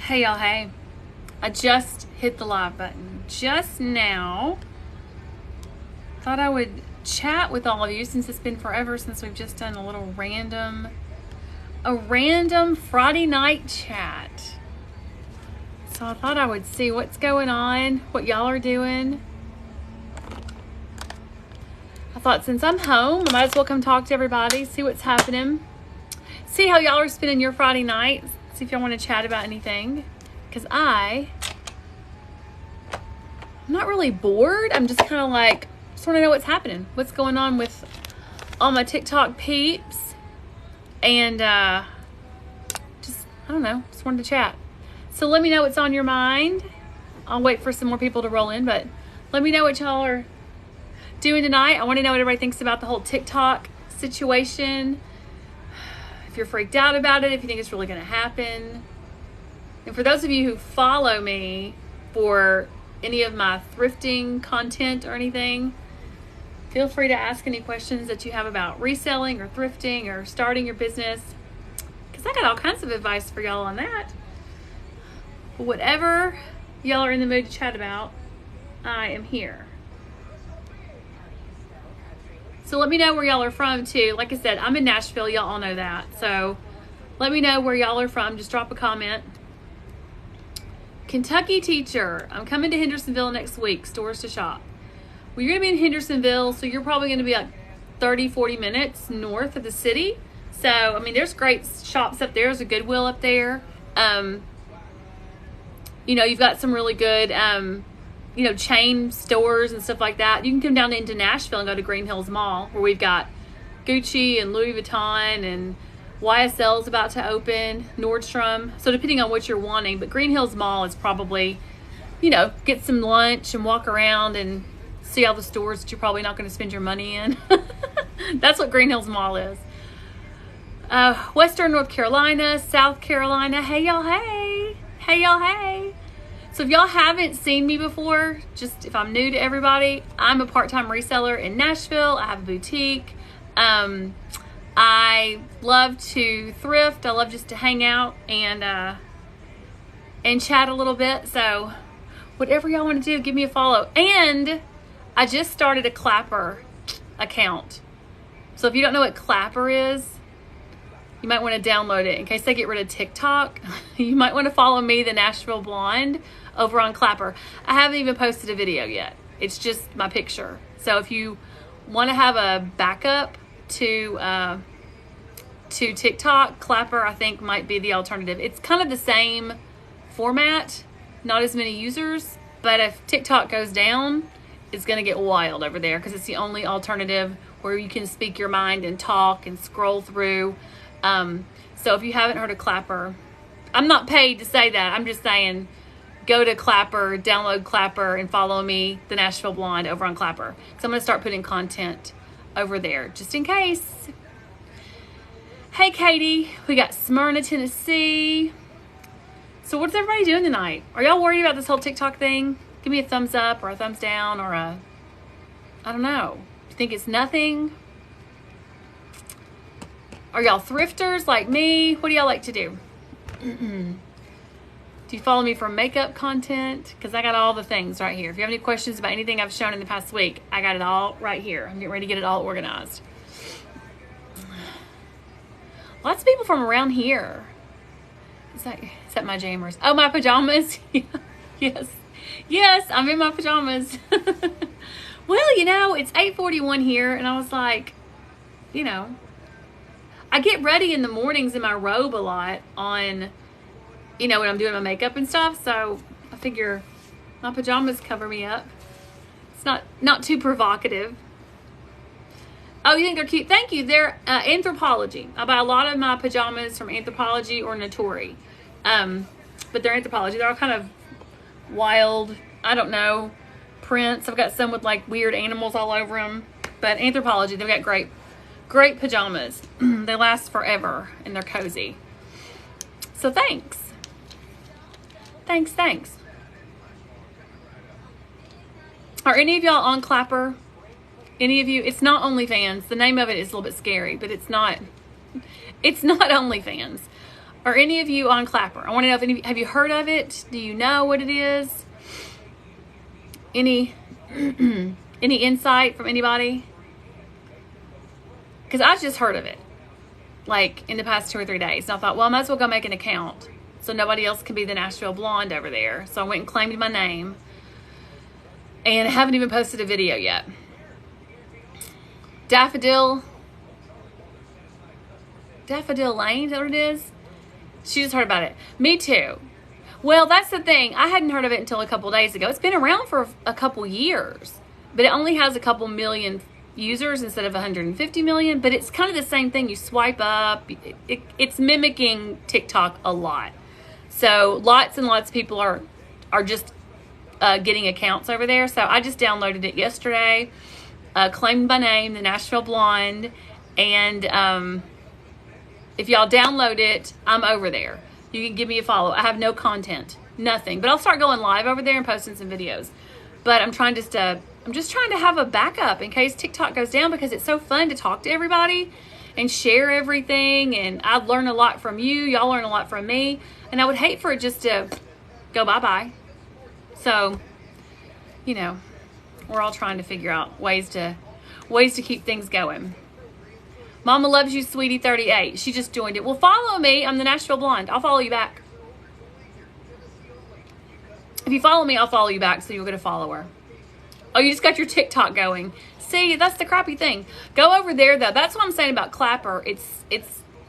Hey y'all, hey. I just hit the live button just now. Thought I would chat with all of you since it's been forever since we've just done a random Friday night chat. So I thought I would see what's going on, what y'all are doing. I thought since I'm home, I might as well come talk to everybody, see what's happening. See how y'all are spending your Friday night. See if y'all want to chat about anything. Because I'm not really bored. I'm just kind of like, just want to know what's happening. What's going on with all my TikTok peeps. And I don't know, just wanted to chat. So let me know what's on your mind. I'll wait for some more people to roll in, but let me know what y'all are doing tonight. I want to know what everybody thinks about the whole TikTok situation. If you're freaked out about it, if you think it's really going to happen. And for those of you who follow me for any of my thrifting content or anything, feel free to ask any questions that you have about reselling or thrifting or starting your business, because I got all kinds of advice for y'all on that. But whatever y'all are in the mood to chat about, I am here. So let me know where y'all are from too. Like I said, I'm in Nashville. Y'all all know that. So let me know where y'all are from. Just drop a comment. Kentucky teacher. I'm coming to Hendersonville next week. Stores to shop. Well, you're going to be in Hendersonville, so you're probably going to be like 30, 40 minutes north of the city. So, I mean, there's great shops up there. There's a Goodwill up there. You've got some really good, chain stores and stuff like that. You can come down into Nashville and go to Green Hills Mall, where we've got Gucci and Louis Vuitton, and YSL is about to open, Nordstrom. So depending on what you're wanting, but Green Hills Mall is probably, get some lunch and walk around and see all the stores that you're probably not going to spend your money in. That's what Green Hills Mall is. Western North Carolina, South Carolina. Hey y'all, hey. Hey y'all, hey. So if y'all haven't seen me before, just if I'm new to everybody, I'm a part-time reseller in Nashville. I have a boutique. I love to thrift. I love just to hang out and chat a little bit. So whatever y'all want to do, give me a follow. And I just started a Clapper account. So if you don't know what Clapper is, you might want to download it in case they get rid of TikTok. You might want to follow me, the Nashville Blonde, over on Clapper. I haven't even posted a video yet. It's just my picture. So if you want to have a backup to TikTok, Clapper I think might be the alternative. It's kind of the same format, not as many users, but if TikTok goes down, it's going to get wild over there because it's the only alternative where you can speak your mind and talk and scroll through. So if you haven't heard of Clapper, I'm not paid to say that. I'm just saying, go to Clapper, download Clapper, and follow me, the Nashville Blonde, over on Clapper. So I'm going to start putting content over there, just in case. Hey, Katie. We got Smyrna, Tennessee. So what's everybody doing tonight? Are y'all worried about this whole TikTok thing? Give me a thumbs up or a thumbs down or I don't know. You think it's nothing? Are y'all thrifters like me? What do y'all like to do? Do you follow me for makeup content? Because I got all the things right here. If you have any questions about anything I've shown in the past week, I got it all right here. I'm getting ready to get it all organized. Lots of people from around here. Is that my jammers? Oh, my pajamas? Yes. Yes, I'm in my pajamas. Well, it's 8:41 here, and I was like, I get ready in the mornings in my robe a lot on, when I'm doing my makeup and stuff. So I figure my pajamas cover me up. It's not too provocative. Oh, you think they're cute? Thank you. They're Anthropologie. I buy a lot of my pajamas from Anthropologie or Natori. but they're Anthropologie. They're all kind of wild, I don't know, prints. I've got some with like weird animals all over them, but Anthropologie, they've got great pajamas. They last forever and they're cozy. So thanks. Are any of y'all on Clapper? Any of you? It's not OnlyFans. The name of it is a little bit scary, but it's not OnlyFans. Are any of you on Clapper? I want to know if any, have you heard of it? Do you know what it is? Any insight from anybody? Because I just heard of it like in the past 2 or 3 days. And I thought, well, I might as well go make an account so nobody else can be the Nashville Blonde over there. So I went and claimed my name. And I haven't even posted a video yet. Daffodil Lane, is that what it is? She just heard about it. Me too. Well, that's the thing. I hadn't heard of it until a couple days ago. It's been around for a couple years, but it only has a couple million users instead of 150 million. But it's kind of the same thing. You swipe up. It's mimicking TikTok a lot. So lots and lots of people are just getting accounts over there. So I just downloaded it yesterday, claimed my name, the Nashville Blonde, and if y'all download it, I'm over there. You can give me a follow. I have no content, nothing, but I'll start going live over there and posting some videos. But I'm just trying to have a backup in case TikTok goes down, because it's so fun to talk to everybody and share everything. And I learn a lot from you. Y'all learn a lot from me. And I would hate for it just to go bye-bye. So, you know, we're all trying to figure out ways to keep things going. Mama loves you, sweetie 38. She just joined it. Well, follow me. I'm the Nashville Blonde. I'll follow you back. If you follow me, I'll follow you back, so you'll get a follower. Oh, you just got your TikTok going. See, that's the crappy thing. Go over there, though. That's what I'm saying about Clapper.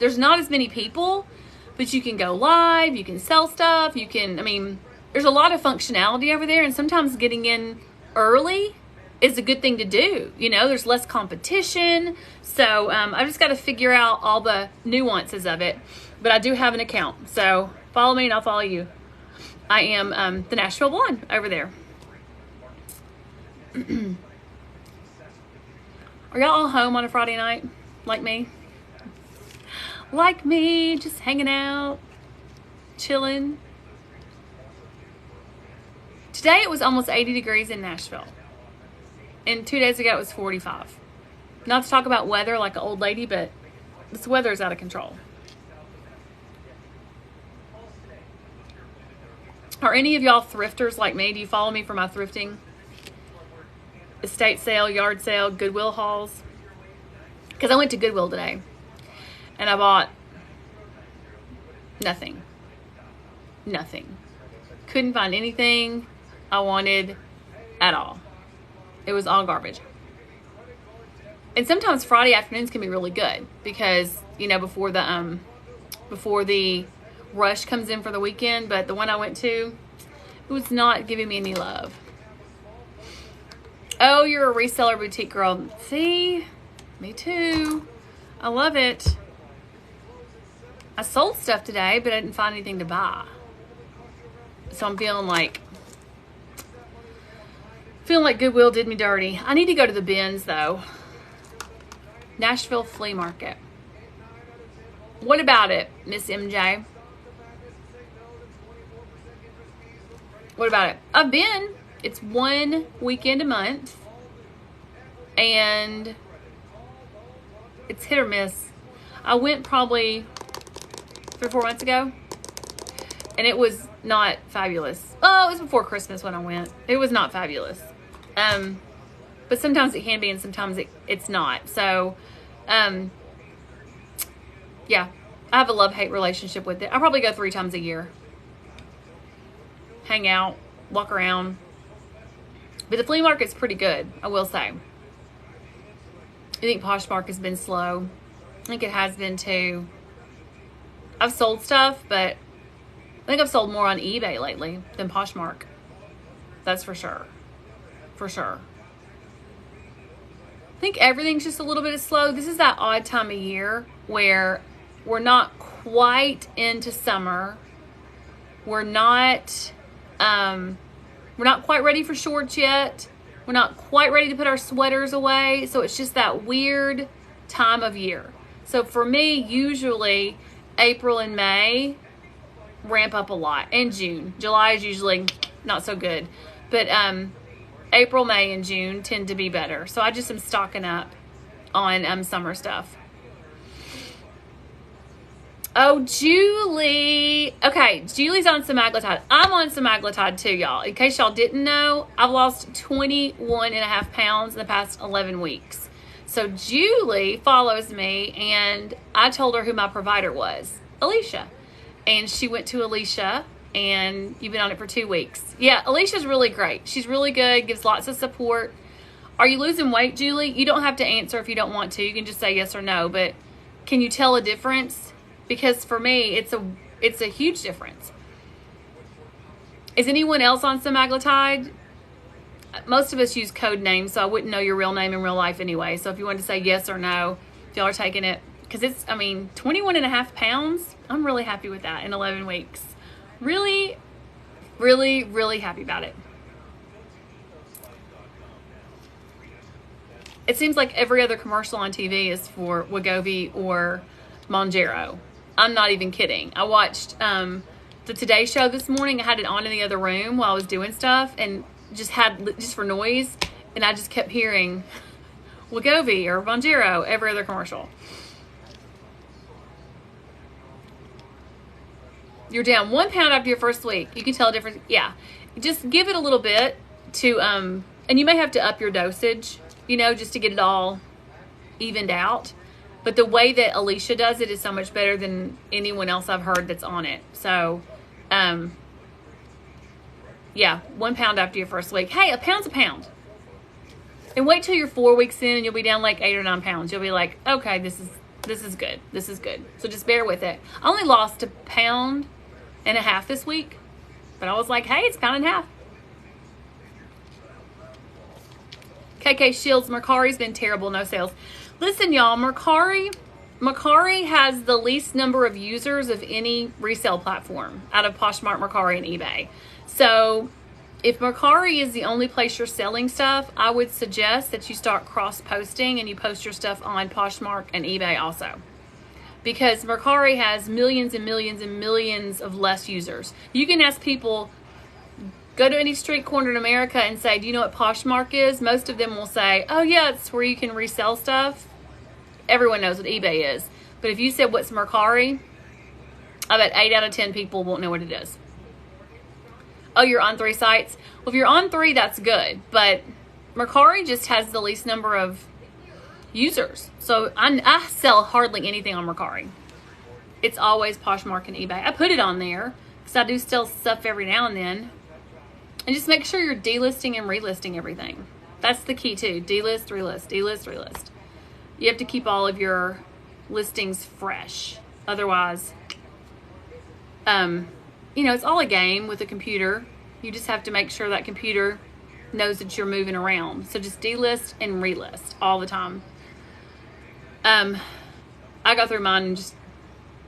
There's not as many people, but you can go live. You can sell stuff. There's a lot of functionality over there, and sometimes getting in early is a good thing to do. You know, there's less competition. So I just got to figure out all the nuances of it. But I do have an account. So follow me and I'll follow you. I am the Nashville Blonde over there. Are y'all all home on a Friday night like me? Like me, just hanging out, chilling. Today it was almost 80 degrees in Nashville. And 2 days ago it was 45. Not to talk about weather like an old lady, but this weather is out of control. Are any of y'all thrifters like me? Do you follow me for my thrifting? Estate sale, yard sale, Goodwill hauls? Because I went to Goodwill today and I bought nothing. Couldn't find anything I wanted at all. It was all garbage. And sometimes Friday afternoons can be really good because, you know, before the rush comes in for the weekend. But the one I went to, it was not giving me any love. Oh, you're a reseller boutique girl. See? Me too. I love it. I sold stuff today, but I didn't find anything to buy. So I'm feeling like Goodwill did me dirty. I need to go to the bins, though. Nashville Flea Market. What about it, Miss MJ? What about it? I've been. It's one weekend a month. And it's hit or miss. I went probably 3 or 4 months ago. And it was not fabulous. Oh, it was before Christmas when I went. It was not fabulous. But sometimes it can be and sometimes it's not. So, yeah. I have a love-hate relationship with it. I probably go 3 times a year. Hang out, walk around. But the flea market's pretty good, I will say. I think Poshmark has been slow. I think it has been too. I've sold stuff, but I think I've sold more on eBay lately than Poshmark. That's for sure. For sure. I think everything's just a little bit slow. This is that odd time of year where we're not quite into summer, We're not quite ready for shorts yet. We're not quite ready to put our sweaters away. So it's just that weird time of year. So for me, usually April and May ramp up a lot. And June. July is usually not so good. But April, May, and June tend to be better. So I just am stocking up on summer stuff. Oh, Julie. Okay, Julie's on semaglutide. I'm on semaglutide too, y'all. In case y'all didn't know, I've lost 21.5 pounds in the past 11 weeks. So Julie follows me, and I told her who my provider was, Alicia. And she went to Alicia, and you've been on it for 2 weeks. Yeah, Alicia's really great. She's really good, gives lots of support. Are you losing weight, Julie? You don't have to answer if you don't want to. You can just say yes or no, but can you tell a difference? Because for me, it's a huge difference. Is anyone else on semaglutide? Most of us use code names, so I wouldn't know your real name in real life anyway. So if you wanted to say yes or no, if y'all are taking it, because it's, 21.5 pounds. I'm really happy with that in 11 weeks. Really, really, really happy about it. It seems like every other commercial on TV is for Wegovy or Mounjaro. I'm not even kidding. I watched the Today Show this morning. I had it on in the other room while I was doing stuff, and just for noise, and I just kept hearing Wegovy or Mounjaro every other commercial. You're down 1 pound after your first week. You can tell a difference. Yeah, just give it a little bit to and you may have to up your dosage, just to get it all evened out. But the way that Alicia does it is so much better than anyone else I've heard that's on it. So, yeah, 1 pound after your first week. Hey, a pound's a pound. And wait till you're 4 weeks in and you'll be down like 8 or 9 pounds. You'll be like, okay, this is good. This is good. So just bear with it. I only lost 1.5 pounds this week. But I was like, hey, it's 1.5 pounds. KK Shields, Mercari's been terrible, no sales. Listen, y'all, Mercari has the least number of users of any resale platform out of Poshmark, Mercari, and eBay. So if Mercari is the only place you're selling stuff, I would suggest that you start cross-posting and you post your stuff on Poshmark and eBay also. Because Mercari has millions and millions and millions of less users. You can ask people, go to any street corner in America and say, do you know what Poshmark is? Most of them will say, oh yeah, it's where you can resell stuff. Everyone knows what eBay is. But if you said, what's Mercari? I bet 8 out of 10 people won't know what it is. Oh, you're on 3 sites? Well, if you're on 3, that's good. But Mercari just has the least number of users. So I sell hardly anything on Mercari. It's always Poshmark and eBay. I put it on there because I do sell stuff every now and then. And just make sure you're delisting and relisting everything. That's the key too. Delist, relist, delist, relist. You have to keep all of your listings fresh. Otherwise, it's all a game with a computer. You just have to make sure that computer knows that you're moving around. So just delist and relist all the time. I go through mine and just,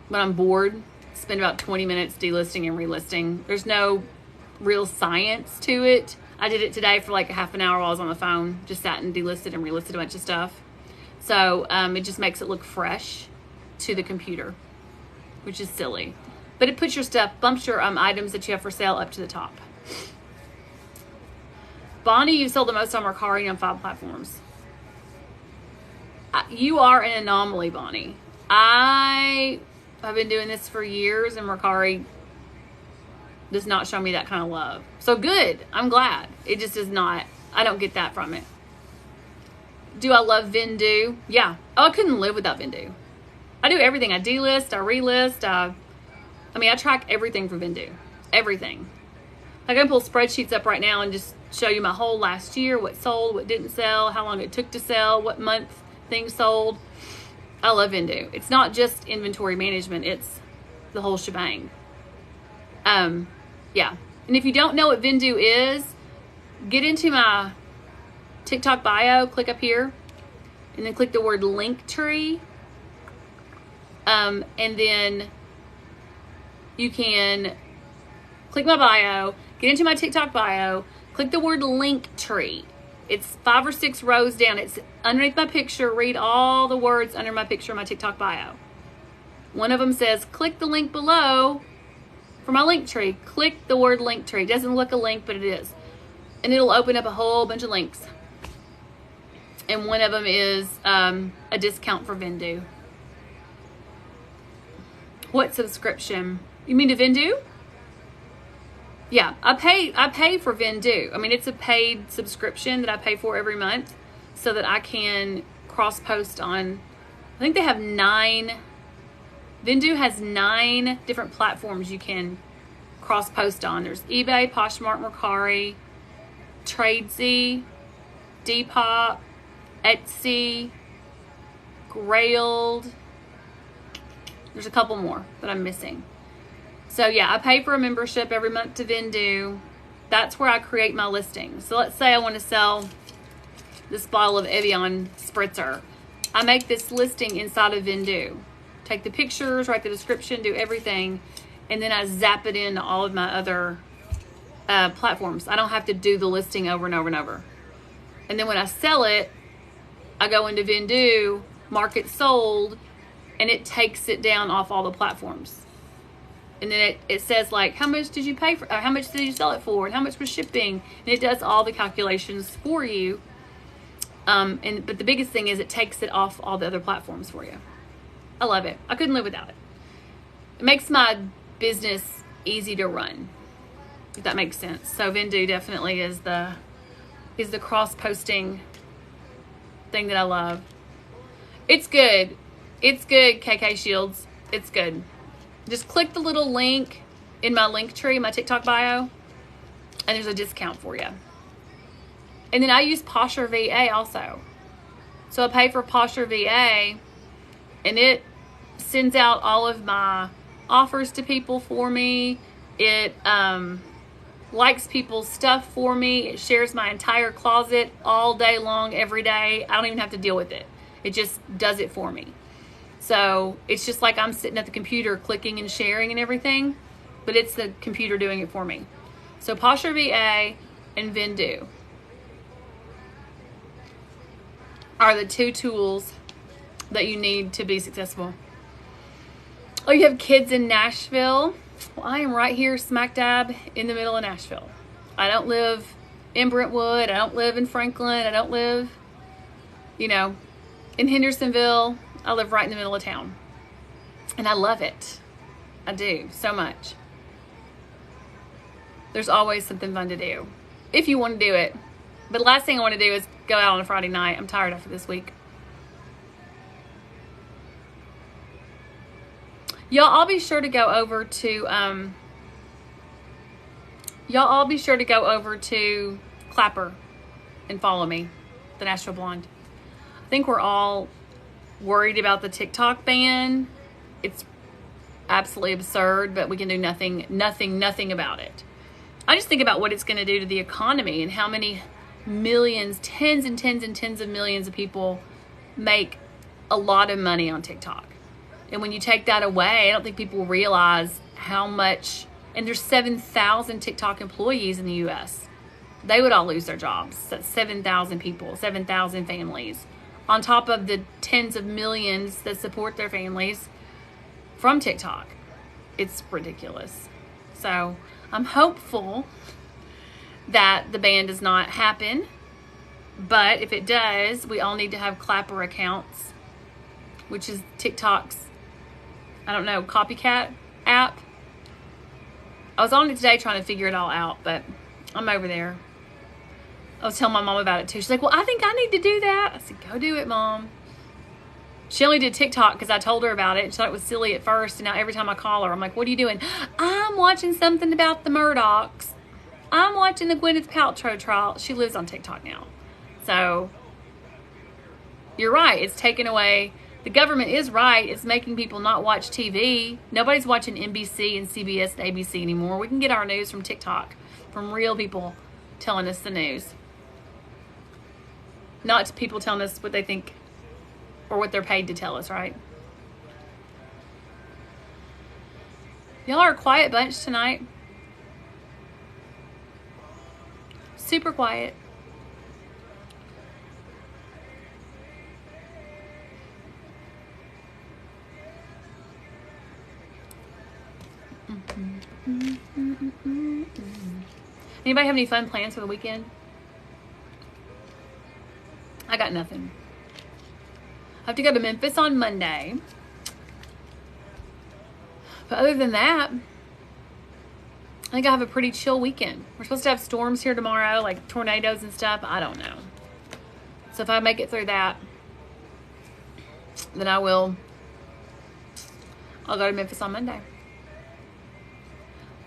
when I'm bored, spend about 20 minutes delisting and relisting. There's no real science to it. I did it today for like a half an hour while I was on the phone. Just sat and delisted and relisted a bunch of stuff. So it just makes it look fresh to the computer, which is silly. But it puts your stuff, bumps your items that you have for sale up to the top. Bonnie, you sold the most on Mercari on 5 platforms. You are an anomaly, Bonnie. I have been doing this for years, and Mercari does not show me that kind of love. So good. I'm glad. It just does not. I don't get that from it. Do I love Vendoo? Yeah. Oh, I couldn't live without Vendoo. I do everything. I delist, I relist. I track everything for Vendoo. Everything. I can pull spreadsheets up right now and just show you my whole last year, what sold, what didn't sell, how long it took to sell, what month things sold. I love Vendoo. It's not just inventory management. It's the whole shebang. Yeah. And if you don't know what Vendoo is, get into my TikTok bio, click up here, and then click the word Linktree. And then you can click my bio, get into my TikTok bio, click the word Linktree. It's 5 or 6 rows down. It's underneath my picture. Read all the words under my picture in my TikTok bio. One of them says, click the link below for my Linktree. Click the word Linktree. It doesn't look a link, but it is. And it'll open up a whole bunch of links. And one of them is a discount for Vendoo. What subscription? You mean to Vendoo? Yeah, I pay for Vendoo. I mean, it's a paid subscription that I pay for every month so that I can cross-post on, I think they have Vendoo has 9 different platforms you can cross-post on. There's eBay, Poshmark, Mercari, Tradesy, Depop, Etsy, Grailed. There's a couple more that I'm missing. So yeah, I pay for a membership every month to Vendoo. That's where I create my listings. So let's say I want to sell this bottle of Evian Spritzer. I make this listing inside of Vendoo. Take the pictures, write the description, do everything, and then I zap it into all of my other platforms. I don't have to do the listing over and over and over. And then when I sell it, I go into Vendoo, mark it sold, and it takes it down off all the platforms. And then it says like, how much did you pay for, how much did you sell it for, and how much was shipping, and it does all the calculations for you. But the biggest thing is it takes it off all the other platforms for you. I love it. I couldn't live without it. It makes my business easy to run, if that makes sense. So Vendoo definitely is the cross-posting thing that I love. It's good. It's good, KK Shields. It's good. Just click the little link in my Linktree, my TikTok bio, and there's a discount for you. And then I use Posher VA also. So I pay for Posher VA, and it sends out all of my offers to people for me. It likes people's stuff for me. It shares my entire closet all day long, every day. I don't even have to deal with it. It just does it for me. So it's just like I'm sitting at the computer clicking and sharing and everything, but it's the computer doing it for me. So Posher VA and Vendoo are the 2 tools that you need to be successful. Oh, you have kids in Nashville? Well, I am right here smack dab in the middle of Nashville. I don't live in Brentwood. I don't live in Franklin. I don't live, in Hendersonville. I live right in the middle of town. And I love it. I do so much. There's always something fun to do if you want to do it. But the last thing I want to do is go out on a Friday night. I'm tired after this week. Y'all all be sure to go over to Clapper and follow me, the Nashville Blonde. I think we're all worried about the TikTok ban. It's absolutely absurd, but we can do nothing about it. I just think about what it's going to do to the economy and how many millions, tens and tens and tens of millions of people make a lot of money on TikTok. And when you take that away, I don't think people realize how much, and there's 7,000 TikTok employees in the US. They would all lose their jobs. That's 7,000 people, 7,000 families, on top of the tens of millions that support their families from TikTok. It's ridiculous. So I'm hopeful that the ban does not happen. But if it does, we all need to have Clapper accounts, which is TikTok's, copycat app. I was on it today trying to figure it all out, but I'm over there. I was telling my mom about it too. She's like, well, I think I need to do that. I said, go do it, Mom. She only did TikTok because I told her about it. And she thought it was silly at first. And now every time I call her, I'm like, what are you doing? I'm watching something about the Murdochs. I'm watching the Gwyneth Paltrow trial. She lives on TikTok now. So you're right. It's taken away. The government is right. It's making people not watch TV. Nobody's watching NBC and CBS and ABC anymore. We can get our news from TikTok, from real people telling us the news. Not people telling us what they think or what they're paid to tell us, right? Y'all are a quiet bunch tonight. Super quiet. Anybody have any fun plans for the weekend? I got nothing. I have to go to Memphis on Monday. But other than that, I think I have a pretty chill weekend. We're supposed to have storms here tomorrow, like tornadoes and stuff. I don't know. So if I make it through that, then I'll go to Memphis on Monday.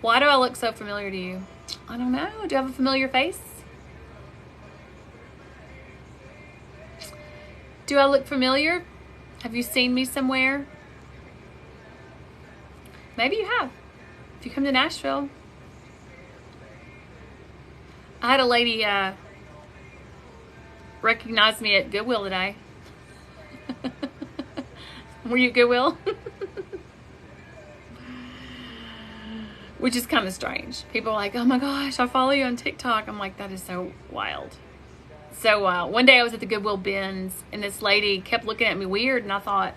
Why do I look so familiar to you? I don't know. Do I have a familiar face? Do I look familiar? Have you seen me somewhere? Maybe you have. If you come to Nashville. I had a lady recognize me at Goodwill today. Were you at Goodwill? Which is kind of strange. People are like, oh my gosh, I follow you on TikTok. I'm like, that is so wild. So wild. One day I was at the Goodwill bins and this lady kept looking at me weird, and I thought,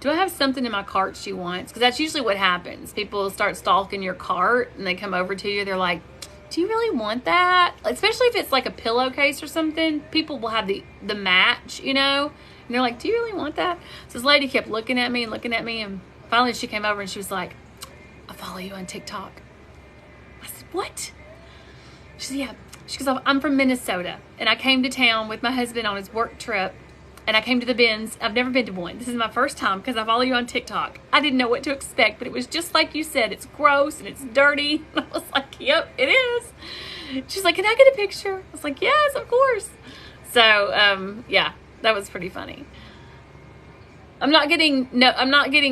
do I have something in my cart she wants? Because that's usually what happens. People start stalking your cart and they come over to you. They're like, do you really want that? Especially if it's like a pillowcase or something. People will have the match, you know? And they're like, do you really want that? So this lady kept looking at me. And finally she came over and she was like, I follow you on TikTok. I said, what? She said, yeah. She goes, I'm from Minnesota. And I came to town with my husband on his work trip. And I came to the bins. I've never been to one. This is my first time because I follow you on TikTok. I didn't know what to expect, but it was just like you said. It's gross and it's dirty. And I was like, yep, it is. She's like, can I get a picture? I was like, yes, of course. So, yeah, that was pretty funny. I'm not getting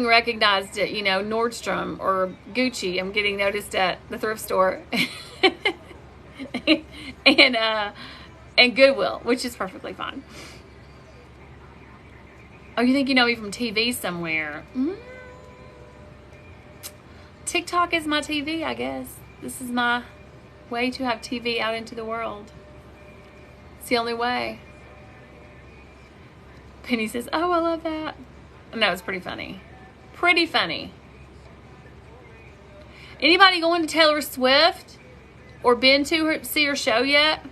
recognized at, Nordstrom or Gucci. I'm getting noticed at the thrift store and Goodwill, which is perfectly fine. Oh, you think you know me from TV somewhere? TikTok is my TV, I guess. This is my way to have TV out into the world. It's the only way. Penny says, oh, I love that. And that was pretty funny. Pretty funny. Anybody going to Taylor Swift or been to see her show yet?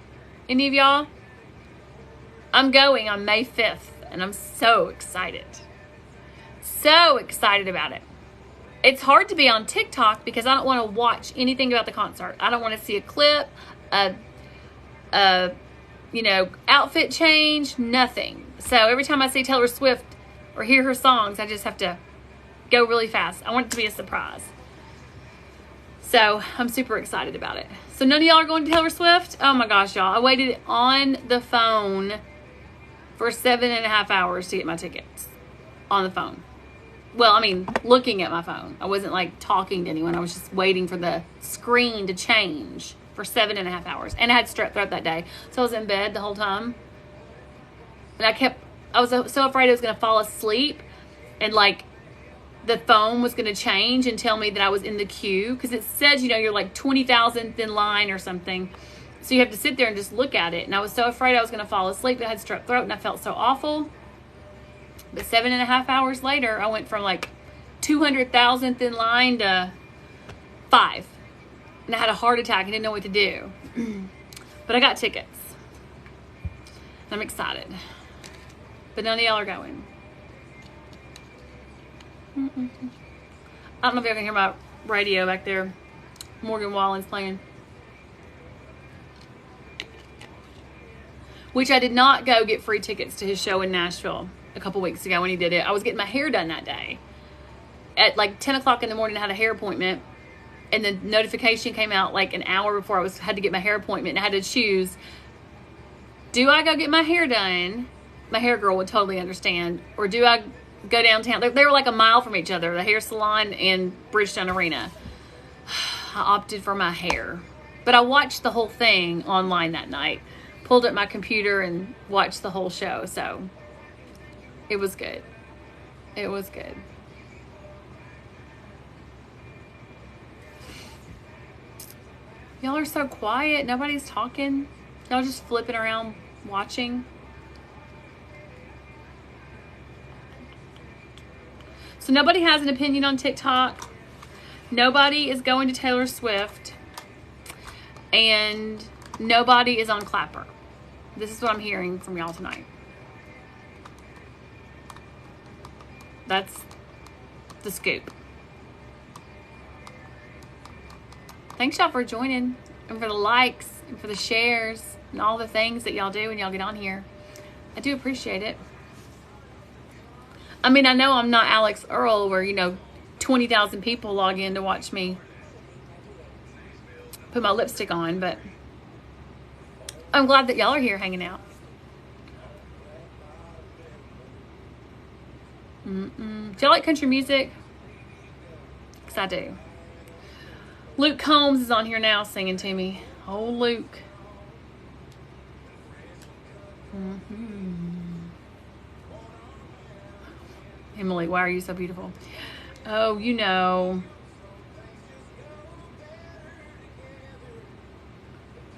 Any of y'all? I'm going on May 5th. And I'm so excited. So excited about it. It's hard to be on TikTok because I don't want to watch anything about the concert. I don't want to see a clip, outfit change, nothing. So every time I see Taylor Swift or hear her songs, I just have to go really fast. I want it to be a surprise. So I'm super excited about it. So none of y'all are going to Taylor Swift? Oh my gosh, y'all. I waited on the phone for 7.5 hours to get my tickets on the phone. Well, I mean, looking at my phone. I wasn't like talking to anyone. I was just waiting for the screen to change for 7.5 hours. And I had strep throat that day. So I was in bed the whole time. And I was so afraid I was going to fall asleep. And like the phone was going to change and tell me that I was in the queue. Because it says, you're like 20,000th in line or something. So you have to sit there and just look at it. And I was so afraid I was going to fall asleep. I had strep throat and I felt so awful. But 7.5 hours later, I went from like 200,000th in line to 5. And I had a heart attack. I didn't know what to do. But I got tickets. I'm excited. But none of y'all are going. I don't know if y'all can hear my radio back there. Morgan Wallen's playing. Which I did not go get free tickets to his show in Nashville a couple weeks ago when he did it. I was getting my hair done that day. At like 10 o'clock in the morning, I had a hair appointment. And the notification came out like an hour before I had to get my hair appointment. And I had to choose, do I go get my hair done? My hair girl would totally understand. Or do I go downtown? They were like a mile from each other, the hair salon and Bridgestone Arena. I opted for my hair. But I watched the whole thing online that night. Pulled up my computer and watched the whole show. So it was good. It was good. Y'all are so quiet. Nobody's talking. Y'all just flipping around watching. So nobody has an opinion on TikTok. Nobody is going to Taylor Swift. And nobody is on Clapper. This is what I'm hearing from y'all tonight. That's the scoop. Thanks y'all for joining and for the likes and for the shares and all the things that y'all do when y'all get on here. I do appreciate it. I mean, I know I'm not Alex Earl where, 20,000 people log in to watch me put my lipstick on, but I'm glad that y'all are here hanging out. Do y'all like country music? Because I do. Luke Combs is on here now singing to me. Oh, Luke. Emily, why are you so beautiful? Oh,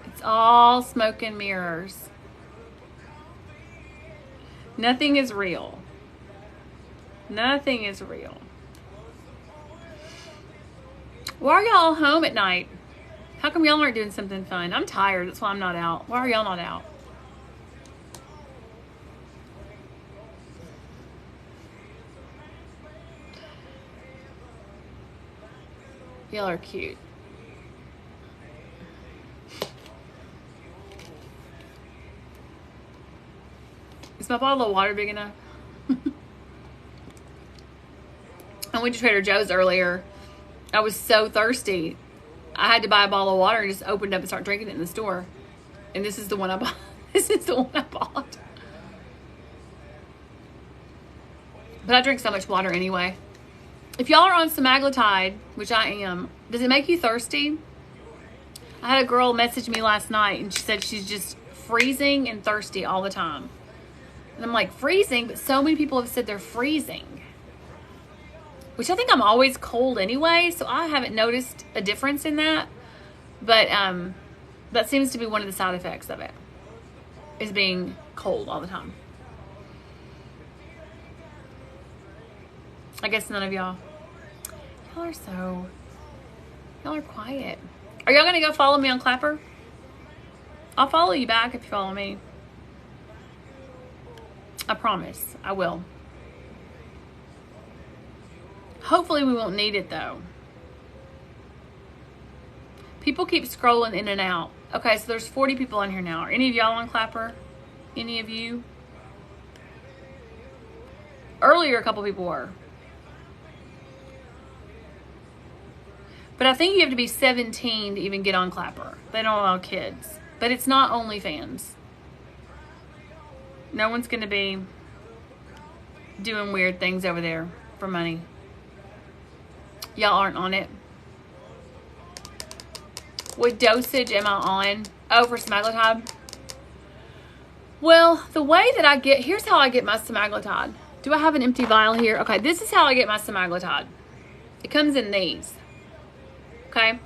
it's all smoke and mirrors. Nothing is real. Nothing is real. Why are y'all home at night? How come y'all aren't doing something fun? I'm tired. That's why I'm not out. Why are y'all not out? Y'all are cute. Is my bottle of water big enough? I went to Trader Joe's earlier. I was so thirsty. I had to buy a bottle of water and just opened up and start drinking it in the store. And this is the one I bought. This is the one I bought. But I drink so much water anyway. If y'all are on semaglutide, which I am, does it make you thirsty? I had a girl message me last night and she said she's just freezing and thirsty all the time. And I'm like, freezing? But so many people have said they're freezing. Which I think I'm always cold anyway, so I haven't noticed a difference in that. But that seems to be one of the side effects of it, is being cold all the time. I guess none of y'all. Y'all are quiet. Are y'all gonna go follow me on Clapper? I'll follow you back if you follow me. I promise, I will. Hopefully we won't need it though. People keep scrolling in and out. Okay, so there's 40 people in here now. Are any of y'all on Clapper? Any of you? Earlier, a couple people were. But I think you have to be 17 to even get on Clapper. They don't allow kids. But it's not OnlyFans. No one's going to be doing weird things over there for money. Y'all aren't on it. What dosage am I on? Oh, for semaglutide? Well, the way that I get... Here's how I get my semaglutide. Do I have an empty vial here? Okay, this is how I get my semaglutide. It comes in these. Okay?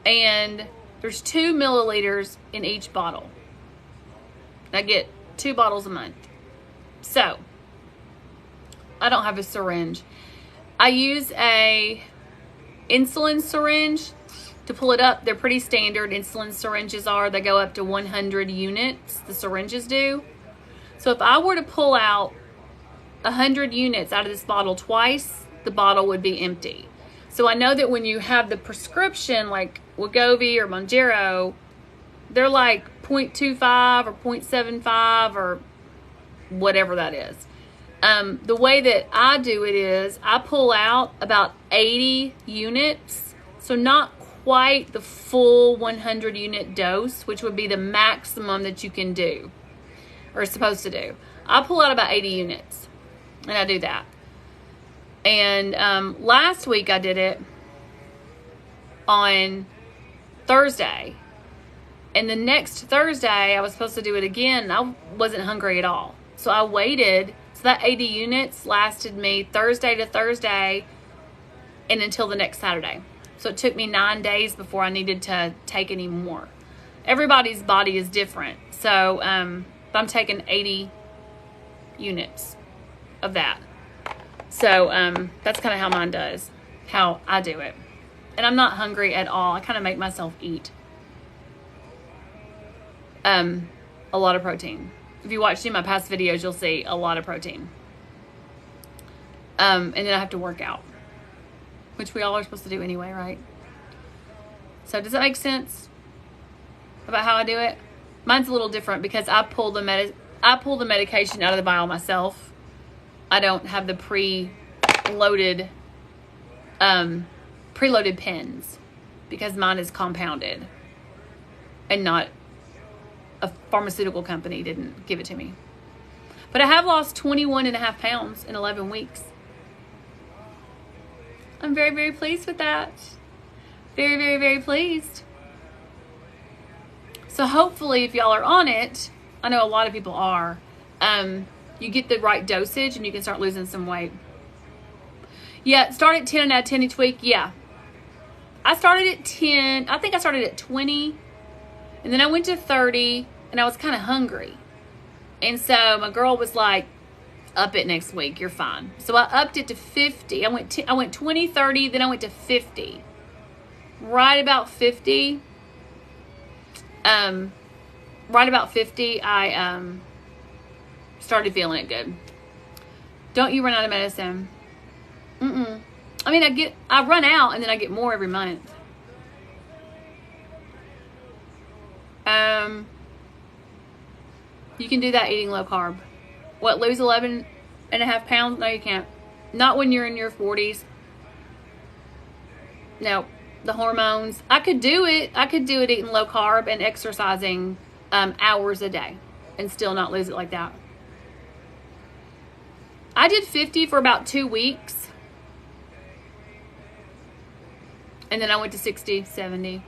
And there's 2 milliliters in each bottle. I get 2 bottles a month. So, I don't have a syringe. I use a insulin syringe to pull it up. They're pretty standard. Insulin syringes are. They go up to 100 units. The syringes do. So if I were to pull out 100 units out of this bottle twice, the bottle would be empty. So I know that when you have the prescription like Wegovy or Mounjaro, they're like 0.25 or 0.75 or whatever that is. The way that I do it is I pull out about 80 units. So not quite the full 100 unit dose, which would be the maximum that you can do or supposed to do. I pull out about 80 units and I do that. And last week I did it on Thursday. And the next Thursday I was supposed to do it again. I wasn't hungry at all. So I waited. So that 80 units lasted me Thursday to Thursday and until the next Saturday. So it took me 9 days before I needed to take any more. everybody's body is different. So I'm taking 80 units of that. So that's kind of how mine does, how I do it. And I'm not hungry at all. I kind of make myself eat a lot of protein. If you watch any of my past videos, you'll see a lot of protein. And then I have to work out, which we all are supposed to do anyway, right? So does that make sense about how I do it? Mine's a little different because I pull the medication out of the vial myself. I don't have the preloaded pens because mine is compounded and not a pharmaceutical company didn't give it to me. But I have lost 21.5 pounds in 11 weeks. I'm very, very pleased with that. Very, very, very pleased. So hopefully if y'all are on it, I know a lot of people are, you get the right dosage and you can start losing some weight. Yeah, start at 10 and add 10 each week. Yeah. I started at 10. I think I started at 20. And then I went to 30 and I was kind of hungry. And so my girl was like, up it next week. You're fine. So I upped it to 50. I went 20, 30, then I went to 50. Right about 50. I started feeling it good. Don't you run out of medicine? I mean, I run out and then I get more every month. You can do that eating low carb. What, lose 11.5 pounds? No, you can't. Not when you're in your 40s. No, the hormones. I could do it eating low carb and exercising hours a day and still not lose it like that. I did 50 for about 2 weeks. And then I went to 60, 70,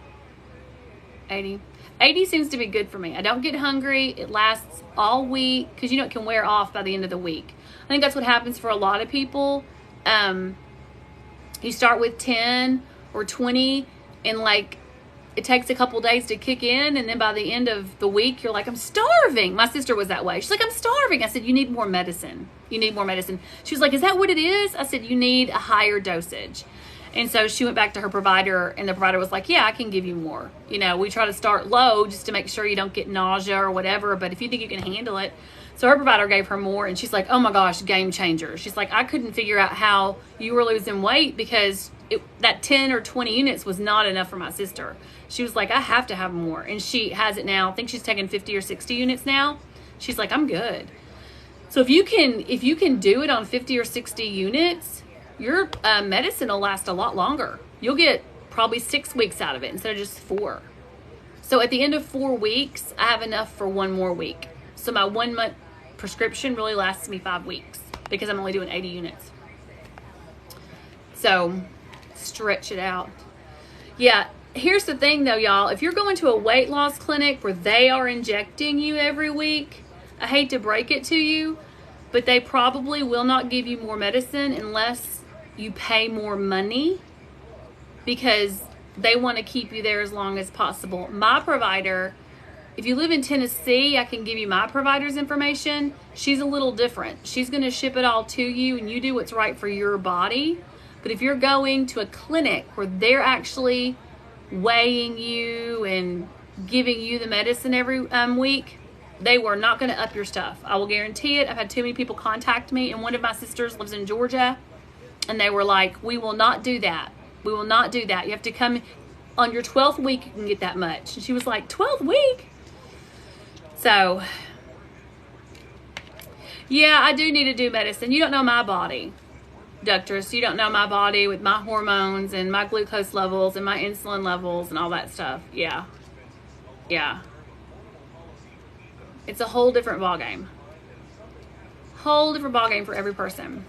80. 80 seems to be good for me. I don't get hungry. It lasts all week because, you know, it can wear off by the end of the week. I think that's what happens for a lot of people. You start with 10 or 20 and like it takes a couple days to kick in. And then by the end of the week, you're like, I'm starving. My sister was that way. She's like, I'm starving. I said, you need more medicine. You need more medicine. She was like, is that what it is? I said, you need a higher dosage. And so she went back to her provider and the provider was like, yeah, I can give you more. You know, we try to start low just to make sure you don't get nausea or whatever. But if you think you can handle it. So her provider gave her more and she's like, oh my gosh, game changer. She's like, I couldn't figure out how you were losing weight because that 10 or 20 units was not enough for my sister. She was like, I have to have more. And she has it now. I think she's taking 50 or 60 units now. She's like, I'm good. So if you can do it on 50 or 60 units, your medicine will last a lot longer. You'll get probably 6 weeks out of it instead of just 4. So at the end of 4 weeks, I have enough for 1 more week. So my 1 month prescription really lasts me 5 weeks because I'm only doing 80 units. So stretch it out. Yeah, here's the thing though, y'all. If you're going to a weight loss clinic where they are injecting you every week, I hate to break it to you, but they probably will not give you more medicine unless you pay more money because they want to keep you there as long as possible. My provider, if you live in Tennessee, I can give you my provider's information. She's a little different. She's going to ship it all to you and you do what's right for your body. But if you're going to a clinic where they're actually weighing you and giving you the medicine every week, they were not going to up your stuff. I will guarantee it. I've had too many people contact me, and one of my sisters lives in Georgia, and they were like, we will not do that. We will not do that. You have to come on your 12th week, you can get that much. And she was like, 12th week? So, yeah, I do need to do medicine. You don't know my body, doctors. You don't know my body with my hormones and my glucose levels and my insulin levels and all that stuff. Yeah. Yeah. It's a whole different ballgame. Whole different ballgame for every person.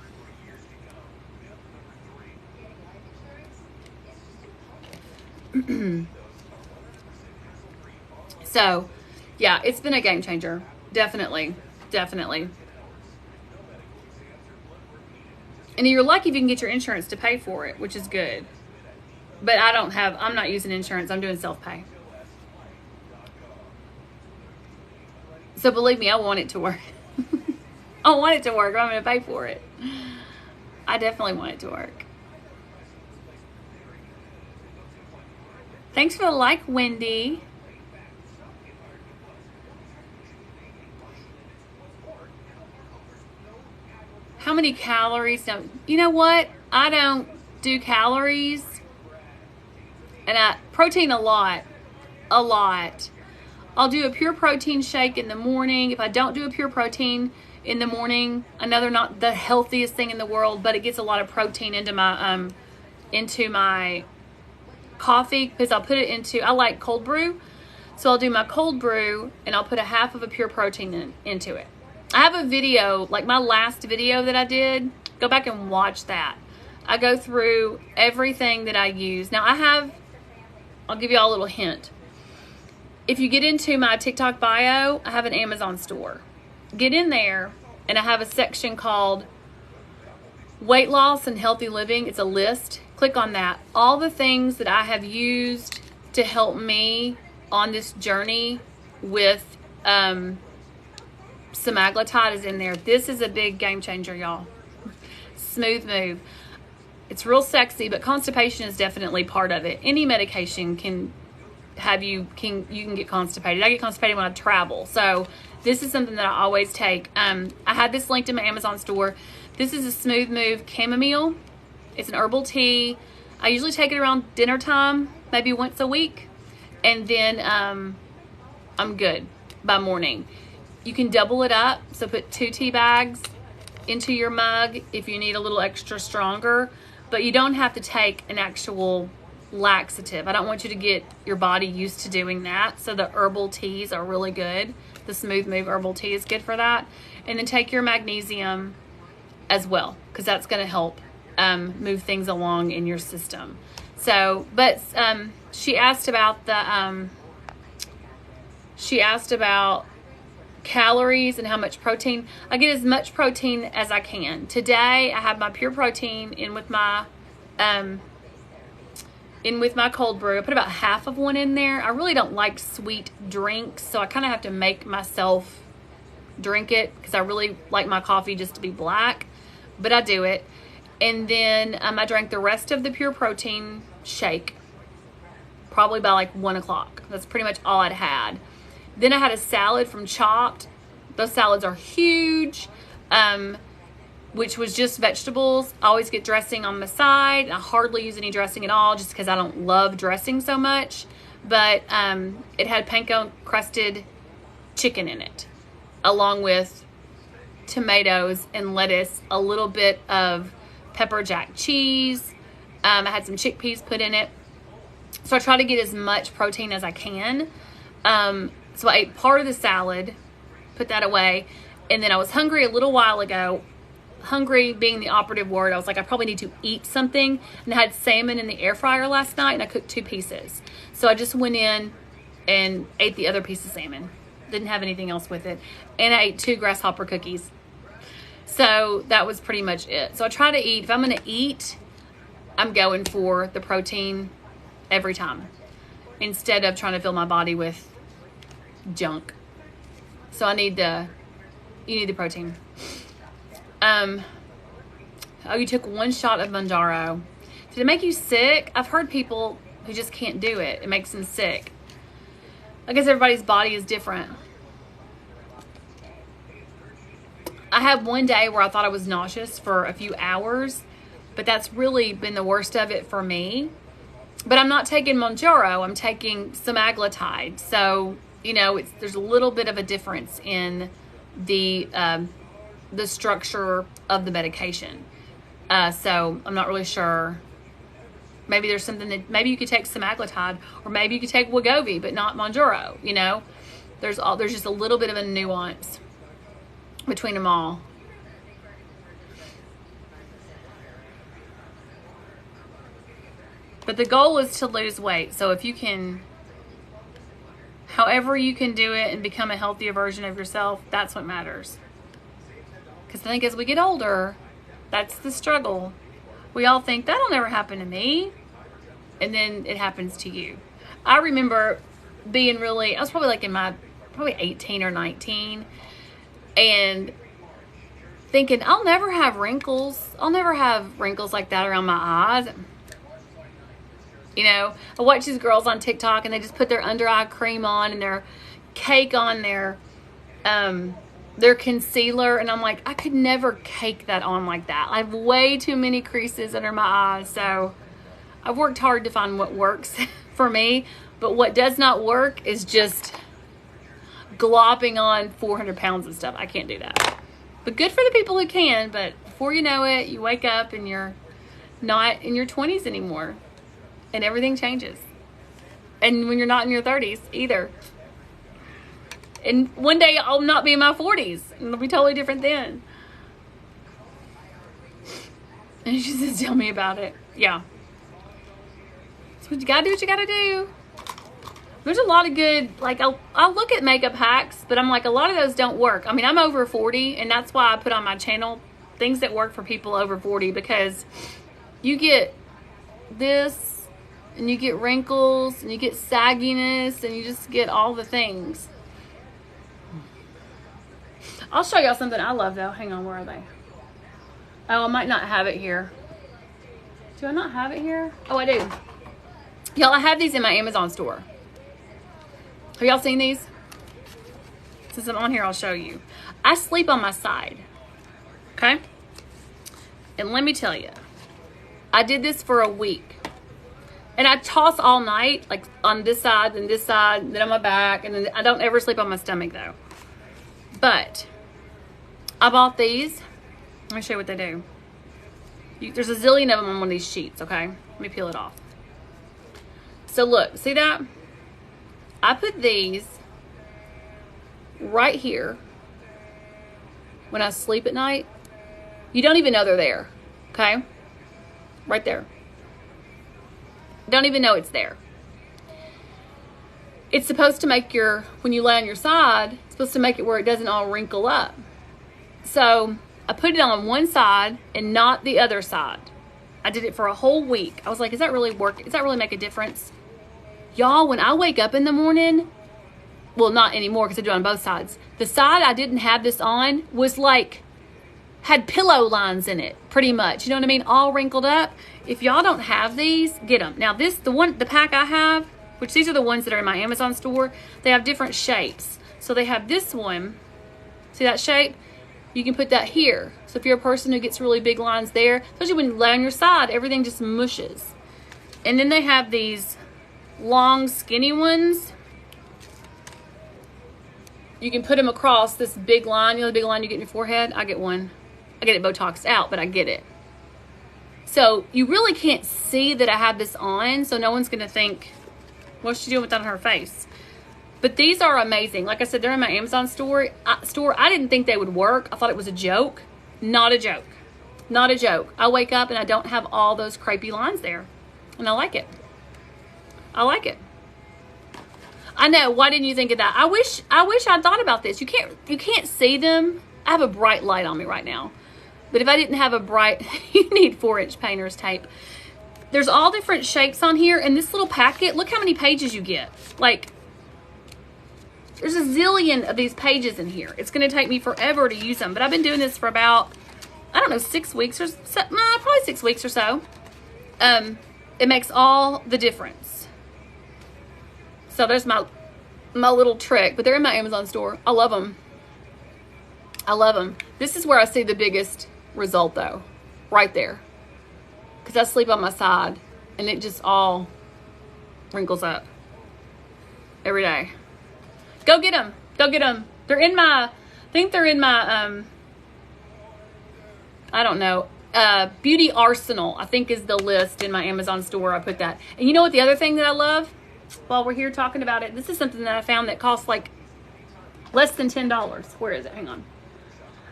So, yeah, it's been a game changer. Definitely. Definitely. And you're lucky if you can get your insurance to pay for it, which is good. But I'm not using insurance. I'm doing self-pay. So believe me, I want it to work. I want it to work. I'm going to pay for it. I definitely want it to work. Thanks for the like, Wendy. How many calories? No, you know what? I don't do calories. And protein a lot. A lot. I'll do a pure protein shake in the morning. If I don't do a pure protein in the morning, another not the healthiest thing in the world, but it gets a lot of protein into my coffee, because I'll put it into, I like cold brew. So I'll do my cold brew and I'll put a half of a pure protein into it. I have a video, like my last video that I did, go back and watch that. I go through everything that I use. Now I'll give you all a little hint. If you get into my TikTok bio, I have an Amazon store. Get in there and I have a section called Weight Loss and Healthy Living. It's a list. Click on that. All the things that I have used to help me on this journey with semaglutide is in there. This is a big game changer, y'all. Smooth Move. It's real sexy, but constipation is definitely part of it. Any medication can have you can get constipated. I get constipated when I travel. So this is something that I always take. I had this linked in my Amazon store. This is a Smooth Move chamomile. It's an herbal tea. I usually take it around dinner time, maybe once a week. And then I'm good by morning. You can double it up. So put 2 tea bags into your mug if you need a little extra stronger. But you don't have to take an actual laxative. I don't want you to get your body used to doing that. So the herbal teas are really good. The Smooth Move herbal tea is good for that. And then take your magnesium as well, because that's going to help move things along in your system. So, but she asked about calories and how much protein. I get as much protein as I can. Today I have my pure protein in with my cold brew. I put about half of one in there. I really don't like sweet drinks, so I kind of have to make myself drink it because I really like my coffee just to be black, but I do it. And then I drank the rest of the pure protein shake probably by like 1 o'clock. That's pretty much all I'd had. Then I had a salad from Chopped. Those salads are huge, which was just vegetables. I always get dressing on the side. I hardly use any dressing at all just because I don't love dressing so much. But it had panko crusted chicken in it, along with tomatoes and lettuce, a little bit of pepper jack cheese. I had some chickpeas put in it. So I try to get as much protein as I can. So I ate part of the salad, put that away, and then I was hungry a little while ago. Hungry being the operative word, I was like, I probably need to eat something. And I had salmon in the air fryer last night, and I cooked 2 pieces. So I just went in and ate the other piece of salmon. Didn't have anything else with it. And I ate 2 grasshopper cookies. So that was pretty much it. So I try to eat. If I'm going to eat, I'm going for the protein every time, instead of trying to fill my body with junk. So you need the protein. Oh, you took 1 shot of Mounjaro. Did it make you sick? I've heard people who just can't do it. It makes them sick. I guess everybody's body is different. I had one day where I thought I was nauseous for a few hours, but that's really been the worst of it for me. But I'm not taking Mounjaro. I'm taking semaglutide. So, you know, there's a little bit of a difference in the structure of the medication. So I'm not really sure. Maybe there's something that, maybe you could take semaglutide, or maybe you could take Wegovy, but not Mounjaro. You know, there's just a little bit of a nuance between them all. But the goal is to lose weight. So if you can, however you can do it and become a healthier version of yourself, that's what matters. Because I think as we get older, that's the struggle. We all think, that'll never happen to me. And then it happens to you. I remember being I was probably like in my probably 18 or 19, and thinking, I'll never have wrinkles. I'll never have wrinkles like that around my eyes. You know, I watch these girls on TikTok and they just put their under eye cream on and their cake on their concealer. And I'm like, I could never cake that on like that. I have way too many creases under my eyes. So I've worked hard to find what works for me. But what does not work is just glopping on 400 pounds of stuff. I can't do that. But good for the people who can, but before you know it, you wake up and you're not in your 20s anymore. And everything changes. And when you're not in your 30s either. And one day I'll not be in my 40s. And it'll be totally different then. And she says, tell me about it. Yeah. So you gotta do what you gotta do. There's a lot of good, like, I'll look at makeup hacks, but I'm like, a lot of those don't work. I mean, I'm over 40, and that's why I put on my channel things that work for people over 40, because you get this, and you get wrinkles, and you get sagginess, and you just get all the things. I'll show y'all something I love, though. Hang on, where are they? Oh, I might not have it here. Do I not have it here? Oh, I do. Y'all, I have these in my Amazon store. Have y'all seen these? Since I'm on here, I'll show you. I sleep on my side. Okay? And let me tell you, I did this for a week. And I toss all night, like on this side, and then on my back, and then I don't ever sleep on my stomach, though. But I bought these. Let me show you what they do. There's a zillion of them on one of these sheets, okay? Let me peel it off. So look, see that? I put these right here when I sleep at night. You don't even know they're there, okay? Right there. Don't even know it's there. It's supposed to make when you lay on your side, it's supposed to make it where it doesn't all wrinkle up. So I put it on one side and not the other side. I did it for a whole week. I was like, is that really work? Does that really make a difference? Y'all, when I wake up in the morning, well, not anymore because I do it on both sides. The side I didn't have this on was like, had pillow lines in it, pretty much. You know what I mean? All wrinkled up. If y'all don't have these, get them. Now the pack I have, which these are the ones that are in my Amazon store, they have different shapes. So they have this one. See that shape? You can put that here. So if you're a person who gets really big lines there, especially when you lay on your side, everything just mushes. And then they have these long skinny ones. You can put them across this big line. You know the big line you get in your forehead? I get one. I get it Botoxed out, but I get it. So you really can't see that I have this on, so no one's going to think, what's she doing with that on her face? But these are amazing. Like I said, they're in my Amazon store. I didn't think they would work. I thought it was a joke. Not a joke. Not a joke. I wake up and I don't have all those crepey lines there. And I like it. I like it. I know. Why didn't you think of that? I wish I'd thought about this. You can't see them. I have a bright light on me right now. But if I didn't have a bright, you need 4-inch painter's tape. There's all different shapes on here. And this little packet, look how many pages you get. Like, there's a zillion of these pages in here. It's going to take me forever to use them. But I've been doing this for about, I don't know, 6 weeks or so. Probably 6 weeks or so. It makes all the difference. So there's my little trick. But they're in my Amazon store. I love them. I love them. This is where I see the biggest result, though. Right there. Because I sleep on my side. And it just all wrinkles up. Every day. Go get them. Go get them. They're in my, I think they're in my, I don't know, Beauty Arsenal, I think is the list in my Amazon store. I put that. And you know what the other thing that I love? While we're here talking about it, this is something that I found that costs like less than $10. Where is it? Hang on.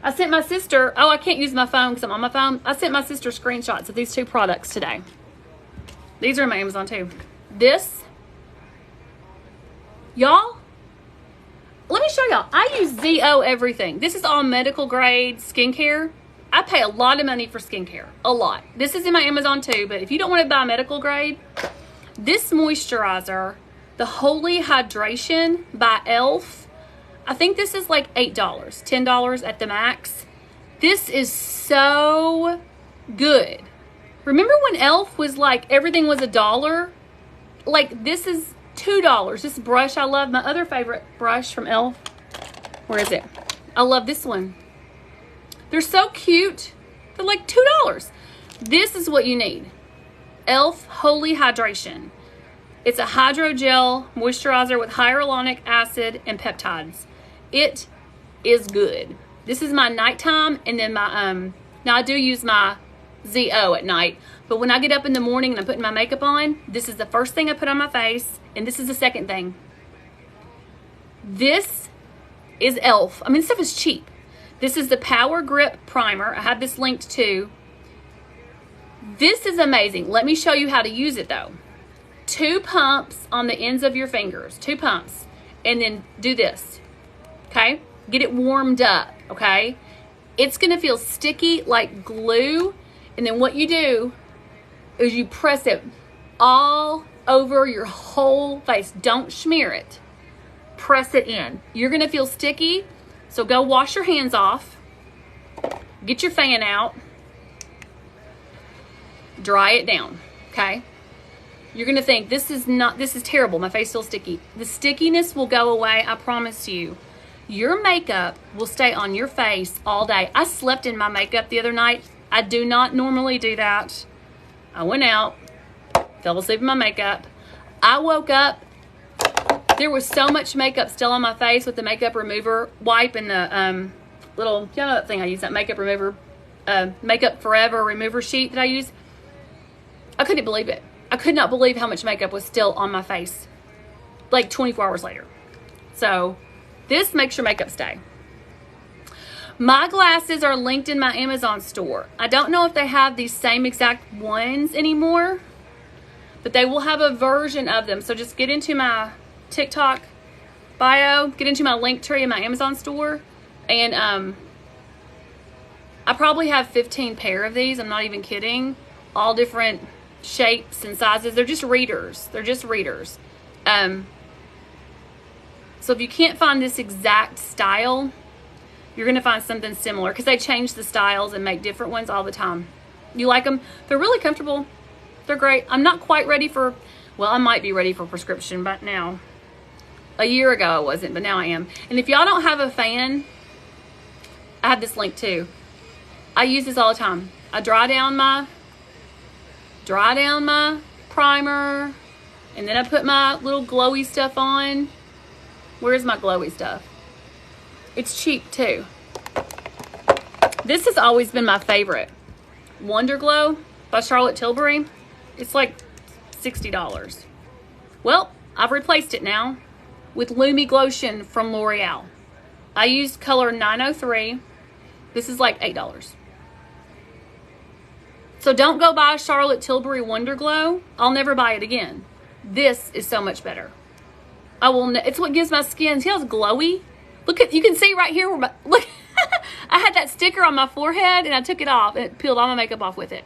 I sent my sister, oh, I can't use my phone because I'm on my phone. I sent my sister screenshots of these 2 products today. These are in my Amazon too. This, y'all, let me show y'all. I use ZO everything. This is all medical grade skincare. I pay a lot of money for skincare. A lot. This is in my Amazon too, but if you don't want to buy medical grade, this moisturizer, the Holy Hydration by e.l.f., I think this is like $8, $10 at the max. This is so good. Remember when e.l.f. was like, everything was $1? Like, this is $2. This brush I love. My other favorite brush from e.l.f. Where is it? I love this one. They're so cute. They're like $2. This is what you need. e.l.f. Holy Hydration. It's a hydrogel moisturizer with hyaluronic acid and peptides. It is good. This is my nighttime, and then my, now I do use my ZO at night, but when I get up in the morning and I'm putting my makeup on, this is the first thing I put on my face, and this is the second thing. This is e.l.f. I mean, this stuff is cheap. This is the Power Grip Primer. I have this linked too. This is amazing. Let me show you how to use it though. 2 pumps on the ends of your fingers, 2 pumps, and then do this, okay? Get it warmed up, okay? It's gonna feel sticky like glue, and then what you do is you press it all over your whole face. Don't smear it. Press it in. You're gonna feel sticky, so go wash your hands off. Get your fan out. Dry it down, okay? You're gonna think, this is terrible. My face feels sticky. The stickiness will go away, I promise you. Your makeup will stay on your face all day. I slept in my makeup the other night. I do not normally do that. I went out, fell asleep in my makeup. I woke up, there was so much makeup still on my face with the makeup remover wipe and the little, you know that thing I use, that makeup remover, Makeup Forever remover sheet that I use. I couldn't believe it. I could not believe how much makeup was still on my face, like 24 hours later. So this makes your makeup stay. My glasses are linked in my Amazon store. I don't know if they have these same exact ones anymore, but they will have a version of them. So just get into my TikTok bio, get into my link tree in my Amazon store, and I probably have 15 pair of these. I'm not even kidding. All different shapes and sizes. They're just readers. They're just readers. So if you can't find this exact style, you're going to find something similar, because they change the styles and make different ones all the time. You like them? They're really comfortable. They're great. I'm not quite ready for, well, I might be ready for prescription, but now. A year ago I wasn't, but now I am. And if y'all don't have a fan, I have this link too. I use this all the time. I dry down my primer, and then I put my little glowy stuff on. Where's my glowy stuff? It's cheap too. This has always been my favorite. Wonder Glow by Charlotte Tilbury. It's like $60. Well, I've replaced it now with Lumi Glotion from L'Oreal. I used color 903. This is like $8. So don't go buy Charlotte Tilbury Wonder Glow. I'll never buy it again. This is so much better. It's what gives my skin, see how it's glowy? Look at, you can see right here where look, I had that sticker on my forehead and I took it off and it peeled all my makeup off with it.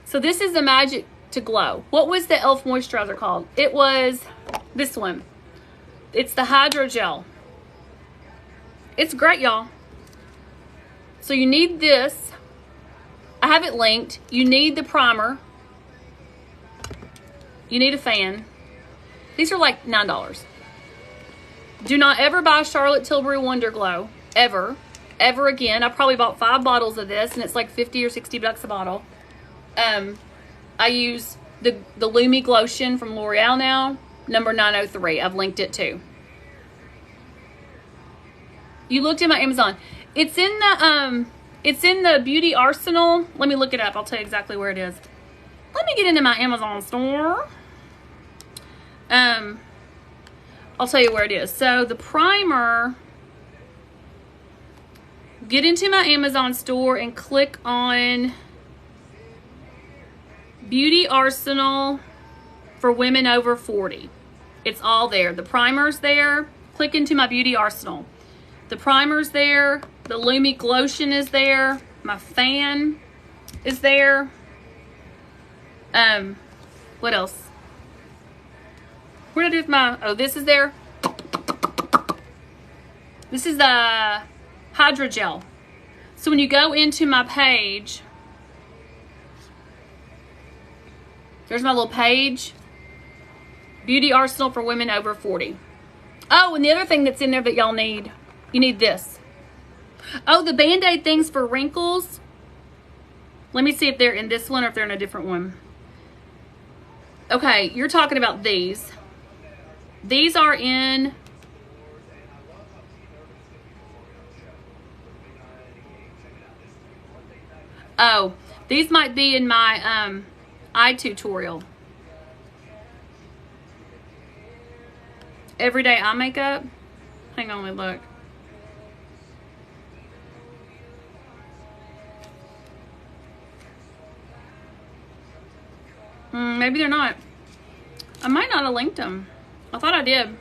So this is the magic to glow. What was the e.l.f. moisturizer called? It was this one. It's the hydrogel. It's great, y'all. So you need this. I have it linked. You need the primer. You need a fan. These are like $9. Do not ever buy Charlotte Tilbury Wonder Glow. Ever. Ever again. I probably bought 5 bottles of this and it's like 50 or 60 bucks a bottle. I use the Lumi Glotion from L'Oreal now. Number 903. I've linked it too. You looked in my Amazon. It's in the Beauty Arsenal. Let me look it up. I'll tell you exactly where it is. Let me get into my Amazon store. I'll tell you where it is. So the primer, get into my Amazon store and click on Beauty Arsenal for women over 40. It's all there. The primer's there. Click into my Beauty Arsenal. The primer's there. The Lumi Glotion is there. My fan is there. What else? Where did I do with my, oh, this is there. This is the Hydrogel. So when you go into my page, there's my little page. Beauty Arsenal for women over 40. Oh, and the other thing that's in there that y'all need, you need this. Oh, the Band-Aid things for wrinkles. Let me see if they're in this one or if they're in a different one. Okay, you're talking about these. These are in... Oh, these might be in my eye tutorial. Everyday eye makeup. Hang on, let me look. Maybe they're not. I might not have linked them. I thought I did.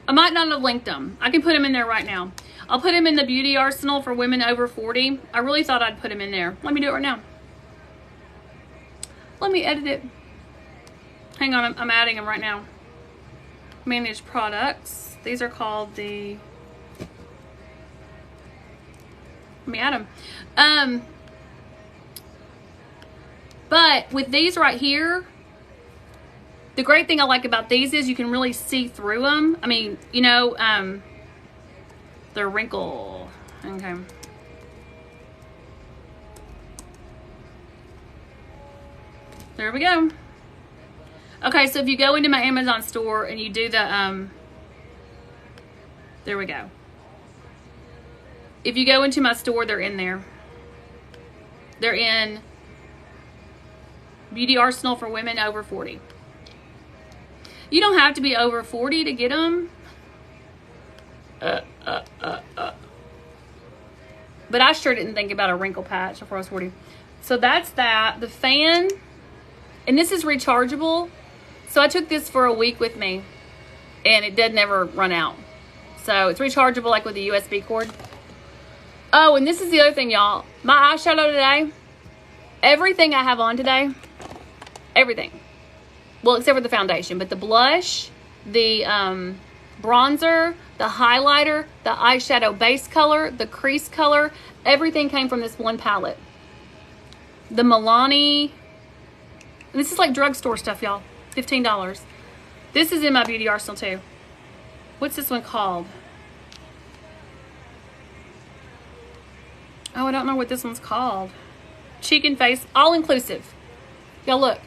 I might not have linked them. I can put them in there right now. I'll put them in the Beauty Arsenal for women over 40. I really thought I'd put them in there. Let me do it right now. Let me edit it. Hang on, I'm adding them right now. Manage products. These are called the... Let me add them. But with these right here, the great thing I like about these is you can really see through them. I mean, you know, they're wrinkle. Okay. There we go. Okay, so if you go into my Amazon store and you do the, there we go. If you go into my store, they're in there. They're in Beauty Arsenal for women over 40. You don't have to be over 40 to get them. But I sure didn't think about a wrinkle patch before I was 40. So that's that. The fan, and this is rechargeable. So I took this for a week with me, and it did never run out. So it's rechargeable like with a USB cord. Oh, and this is the other thing, y'all. My eyeshadow today, everything I have on today, everything. Well, except for the foundation, but the blush, the bronzer, the highlighter, the eyeshadow base color, the crease color, everything came from this one palette. The Milani, this is like drugstore stuff, y'all. $15. This is in my Beauty Arsenal too. What's this one called? Oh, I don't know what this one's called. Cheek and face, all inclusive. Y'all look.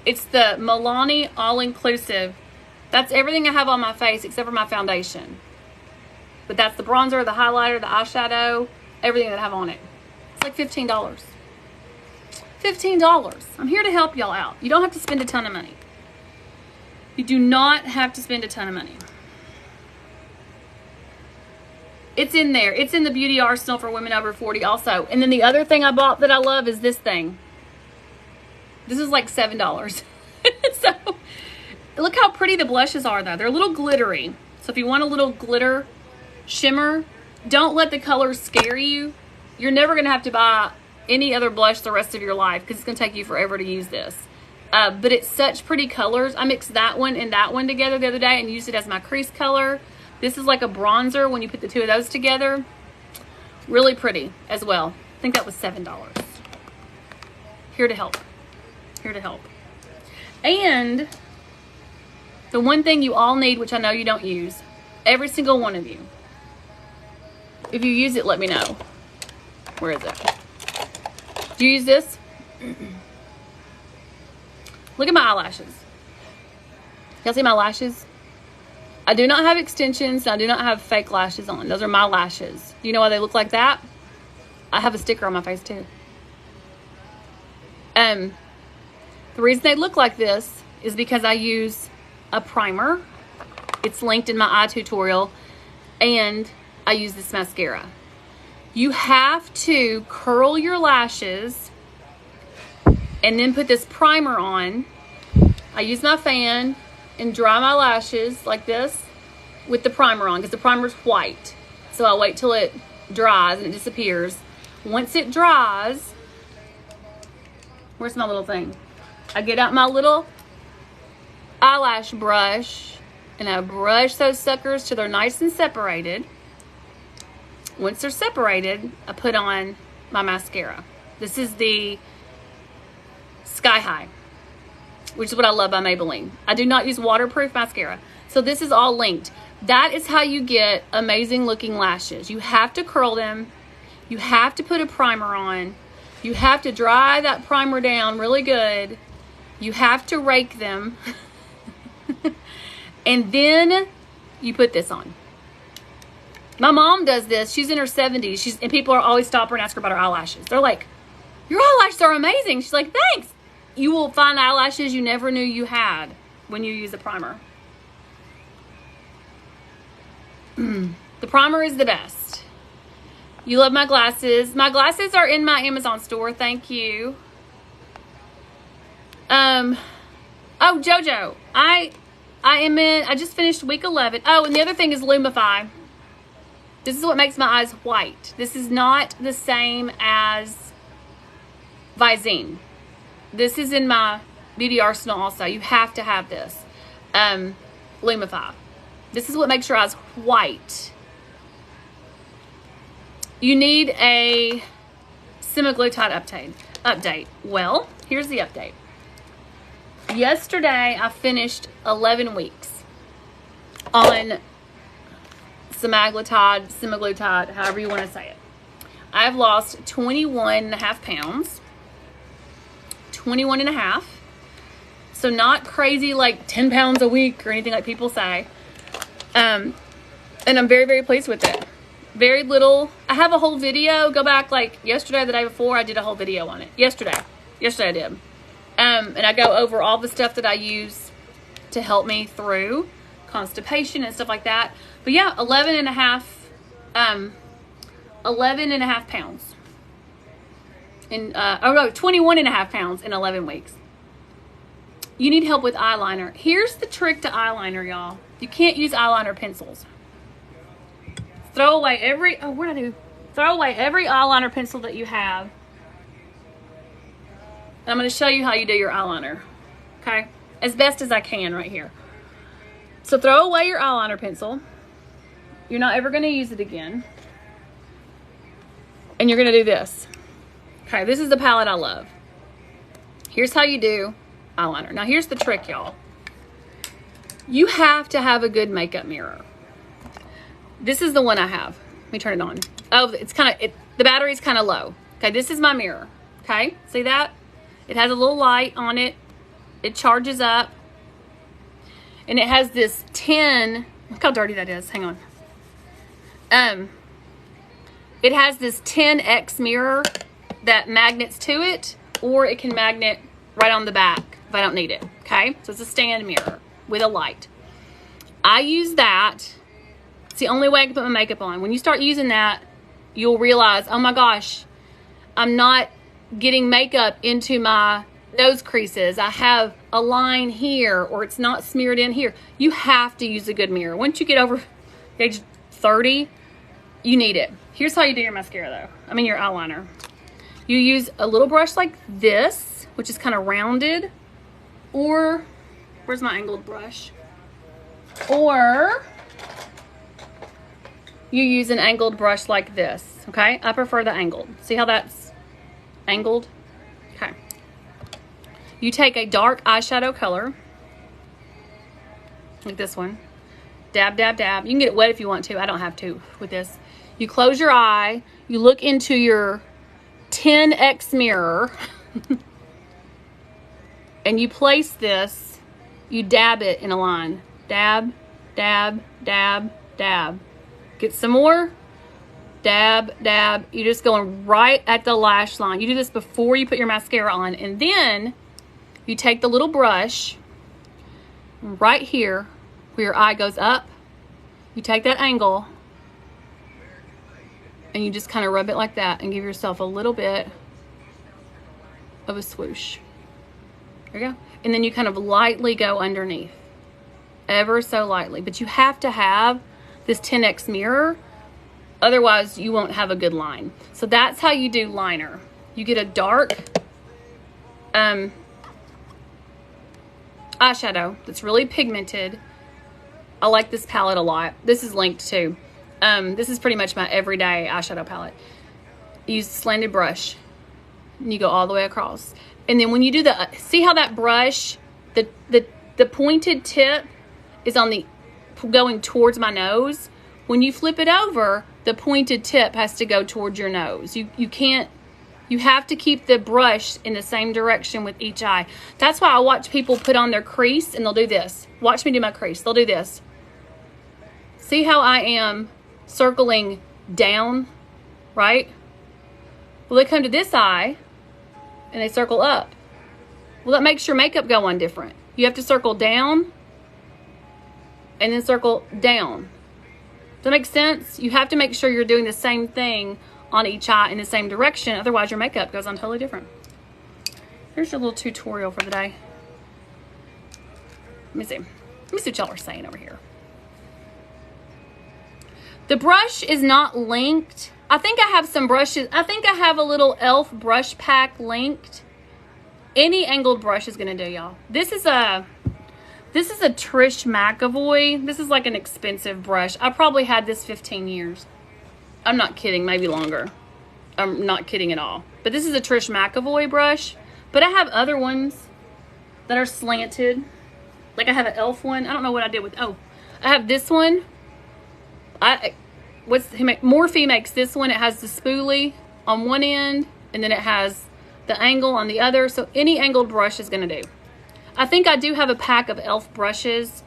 It's the Milani all inclusive. That's everything I have on my face except for my foundation. But that's the bronzer, the highlighter, the eyeshadow, everything that I have on it. It's like $15. $15. I'm here to help y'all out. You don't have to spend a ton of money. You do not have to spend a ton of money. It's in there. It's in the Beauty Arsenal for women over 40 also. And then the other thing I bought that I love is this thing. This is like $7. So look how pretty the blushes are though. They're a little glittery. So if you want a little glitter shimmer, don't let the colors scare you. You're never going to have to buy any other blush the rest of your life because it's going to take you forever to use this. But it's such pretty colors. I mixed that one and that one together the other day and used it as my crease color. This is like a bronzer when you put the two of those together. Really pretty as well. I think that was $7. Here to help. Here to help. And the one thing you all need, which I know you don't use, every single one of you. If you use it, let me know. Where is it? Do you use this? Look at my eyelashes. Y'all see my lashes? I do not have extensions. I do not have fake lashes on. Those are my lashes. Do you know why they look like that? I have a sticker on my face too. The reason they look like this is because I use a primer. It's linked in my eye tutorial. And I use this mascara. You have to curl your lashes and then put this primer on. I use my fan and dry my lashes like this with the primer on because the primer's white. So I wait till it dries and it disappears. Once it dries, where's my little thing? I get out my little eyelash brush and I brush those suckers till they're nice and separated. Once they're separated, I put on my mascara. This is the Sky High, which is what I love by Maybelline. I do not use waterproof mascara. So this is all linked. That is how you get amazing looking lashes. You have to curl them. You have to put a primer on. You have to dry that primer down really good. You have to rake them. And then you put this on. My mom does this. She's in her 70s. And people are always stop her and ask her about her eyelashes. They're like, your eyelashes are amazing. She's like, thanks. You will find eyelashes you never knew you had when you use a primer. The primer is the best. You love my glasses. My glasses are in my Amazon store. Thank you. Oh, JoJo. I just finished week 11. Oh, and the other thing is Lumify. This is what makes my eyes white. This is not the same as Visine. This is in my beauty arsenal also. You have to have this. Lumify. This is what makes your eyes white. You need a semaglutide update. Well, here's the update. Yesterday, I finished 11 weeks on semaglutide, however you want to say it. I've lost 21.5 pounds. 21.5. So not crazy like 10 pounds a week or anything like people say. And I'm very, very pleased with it. Very little. I have a whole video. Go back like yesterday, the day before, I did a whole video on it. Yesterday I did. And I go over all the stuff that I use to help me through constipation and stuff like that. But yeah, 11.5 pounds. 21.5 pounds in 11 weeks. You need help with eyeliner. Here's the trick to eyeliner, y'all. You can't use eyeliner pencils. Throw away every eyeliner pencil that you have. And I'm going to show you how you do your eyeliner. Okay? As best as I can right here. So throw away your eyeliner pencil. You're not ever going to use it again. And you're going to do this. Okay, this is the palette I love. Here's how you do eyeliner. Now here's the trick, y'all. You have to have a good makeup mirror. This is the one I have. Let me turn it on. Oh, the battery's kind of low. Okay, this is my mirror. Okay, see that? It has a little light on it. It charges up. And it has this tin. Look how dirty that is. Hang on. It has this 10x mirror that magnets to it, or it can magnet right on the back if I don't need it. Okay, so it's a stand mirror with a light. I use that. It's the only way I can put my makeup on. When you start using that, you'll realize, oh my gosh, I'm not getting makeup into my nose creases. I have a line here, or it's not smeared in here. You have to use a good mirror. Once you get over age 30, you need it. Here's how you do your mascara though. I mean your eyeliner. You use a little brush like this, which is kind of rounded, or, where's my angled brush? Or you use an angled brush like this, okay? I prefer the angled. See how that's angled? Okay. You take a dark eyeshadow color, like this one. Dab, dab, dab. You can get it wet if you want to. I don't have to with this. You close your eye. You look into your 10x mirror. And you place this. You dab it in a line. Dab, dab, dab, dab. Get some more. Dab, dab. You're just going right at the lash line. You do this before you put your mascara on. And then you take the little brush right here where your eye goes up. You take that angle and you just kind of rub it like that and give yourself a little bit of a swoosh. There you go. And then you kind of lightly go underneath. Ever so lightly. But you have to have this 10x mirror. Otherwise, you won't have a good line. So that's how you do liner. You get a dark eyeshadow that's really pigmented. I like this palette a lot. This is linked too. This is pretty much my everyday eyeshadow palette. Use slanted brush. And you go all the way across. And then when you do the, see how that brush, the pointed tip is on the, going towards my nose. When you flip it over, the pointed tip has to go towards your nose. You can't, you have to keep the brush in the same direction with each eye. That's why I watch people put on their crease and they'll do this. Watch me do my crease. They'll do this. See how I am circling down, right? Well, they come to this eye and they circle up. Well, that makes your makeup go on different. You have to circle down and then circle down. Does that make sense? You have to make sure you're doing the same thing on each eye in the same direction. Otherwise, your makeup goes on totally different. Here's your little tutorial for the day. Let me see. Let me see what y'all are saying over here. The brush is not linked. I think I have some brushes. I think I have a little e.l.f. brush pack linked. Any angled brush is gonna do, y'all. This is a Trish McEvoy. This is like an expensive brush. I probably had this 15 years. I'm not kidding, maybe longer. I'm not kidding at all. But this is a Trish McEvoy brush. But I have other ones that are slanted. Like I have an e.l.f. one. I don't know what I did with, oh, I have this one. Morphe makes this one. It has the spoolie on one end, and then it has the angle on the other. So any angled brush is gonna do. I think I do have a pack of e.l.f. brushes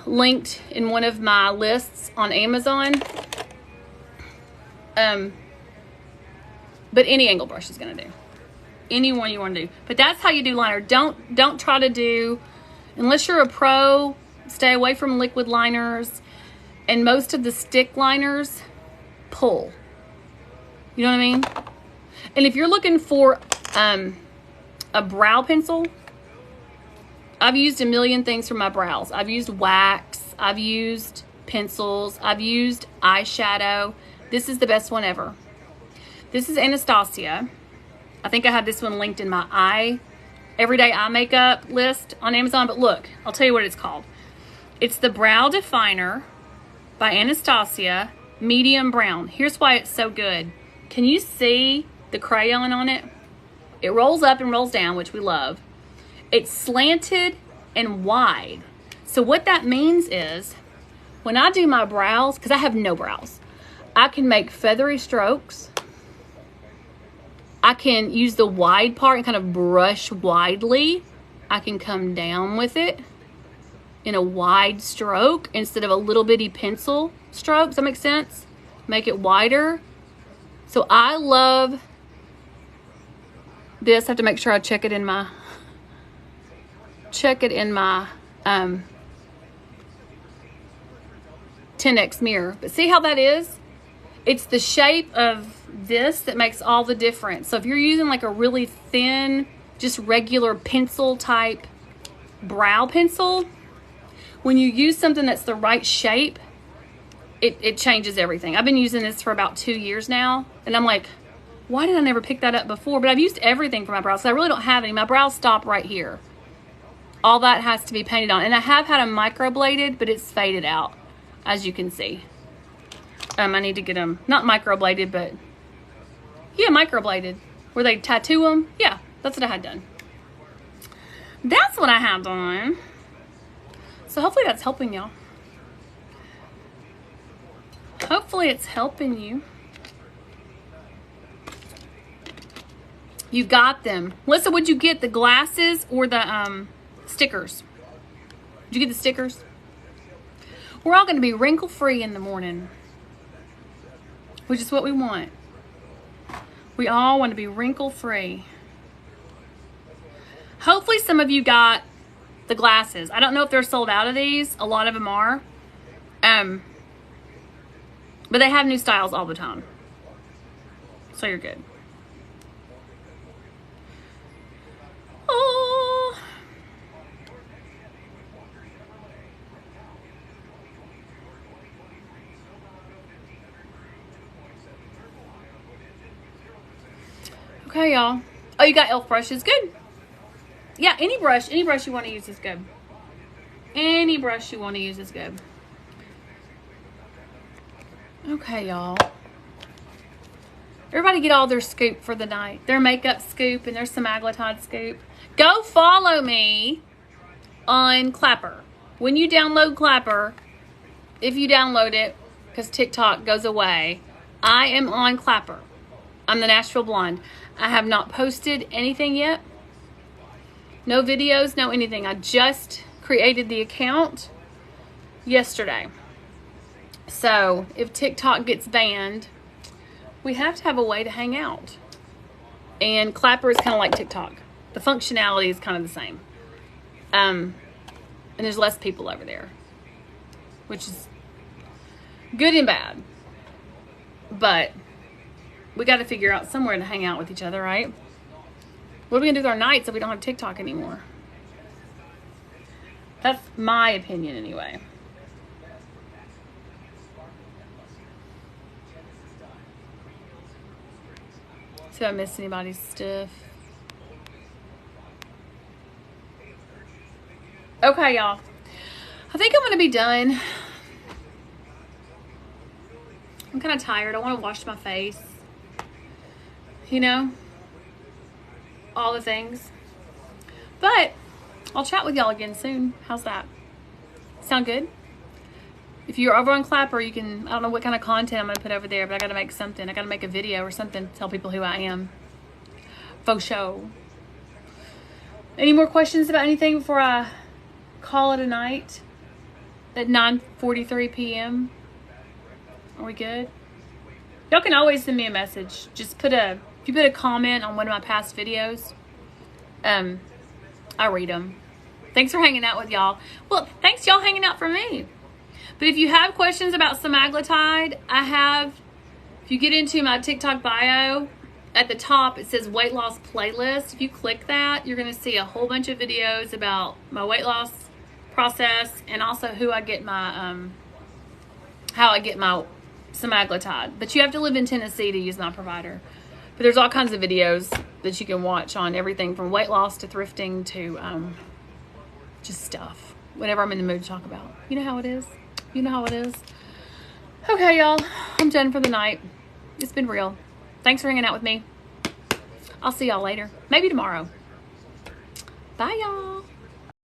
linked in one of my lists on Amazon. But any angle brush is gonna do. Any one you want to do. But that's how you do liner. Don't try to do, unless you're a pro, stay away from liquid liners. And most of the stick liners pull. You know what I mean? And if you're looking for a brow pencil, I've used a million things for my brows. I've used wax, I've used pencils, I've used eyeshadow. This is the best one ever. This is Anastasia. I think I have this one linked in my everyday eye makeup list on Amazon, but look, I'll tell you what it's called. It's the Brow Definer by Anastasia, medium brown. Here's why it's so good. Can you see the crayon on it? It rolls up and rolls down, which we love. It's slanted and wide. So what that means is when I do my brows, because I have no brows, I can make feathery strokes. I can use the wide part and kind of brush widely. I can come down with it in a wide stroke instead of a little bitty pencil stroke. Does that make sense? Make it wider. So I love this. I have to make sure I check it in my 10X mirror. But see how that is? It's the shape of this that makes all the difference. So if you're using like a really thin, just regular pencil type brow pencil, when you use something that's the right shape, it changes everything. I've been using this for about 2 years now, and I'm like, why did I never pick that up before? But I've used everything for my brows, so I really don't have any. My brows stop right here. All that has to be painted on. And I have had them microbladed, but it's faded out, as you can see. I need to get them, not microbladed, but yeah, microbladed. Where they tattoo them. Yeah, that's what I had done. That's what I had done. So hopefully that's helping y'all. Hopefully it's helping you. You got them. Melissa, would you get the glasses or the stickers? Did you get the stickers? We're all going to be wrinkle-free in the morning, which is what we want. We all want to be wrinkle-free. Hopefully some of you got the glasses. I don't know if they're sold out of these. A lot of them are. But they have new styles all the time. So you're good. Oh. Okay, y'all. Oh, you got e.l.f. brushes. Good. Yeah, any brush you want to use is good. Any brush you want to use is good. Okay, y'all. Everybody get all their scoop for the night. Their makeup scoop and their semaglutide scoop. Go follow me on Clapper. When you download Clapper, if you download it, because TikTok goes away, I am on Clapper. I'm the Nashville Blonde. I have not posted anything yet. No videos, no anything. I just created the account yesterday. So if TikTok gets banned, we have to have a way to hang out. And Clapper is kind of like TikTok. The functionality is kind of the same. And there's less people over there, which is good and bad. But we got to figure out somewhere to hang out with each other, right? What are we going to do with our nights if we don't have TikTok anymore? That's my opinion anyway. See if I missed anybody's stuff. Okay, y'all. I think I'm going to be done. I'm kind of tired. I want to wash my face. You know? All the things. But I'll chat with y'all again soon. How's that? Sound good? If you're over on Clapper, you can, I don't know what kind of content I'm going to put over there, but I got to make something. I got to make a video or something to tell people who I am. Faux show. Any more questions about anything before I call it a night at 9:43 p.m.? Are we good? Y'all can always send me a message. Just if you put a comment on one of my past videos, I read them. Thanks for hanging out with y'all. Well, thanks y'all hanging out for me. But if you have questions about semaglutide, if you get into my TikTok bio, at the top it says weight loss playlist. If you click that, you're going to see a whole bunch of videos about my weight loss process and also how I get my semaglutide. But you have to live in Tennessee to use my provider. But there's all kinds of videos that you can watch on everything from weight loss to thrifting to just stuff. Whatever I'm in the mood to talk about. You know how it is. You know how it is. Okay, y'all. I'm done for the night. It's been real. Thanks for hanging out with me. I'll see y'all later. Maybe tomorrow. Bye, y'all.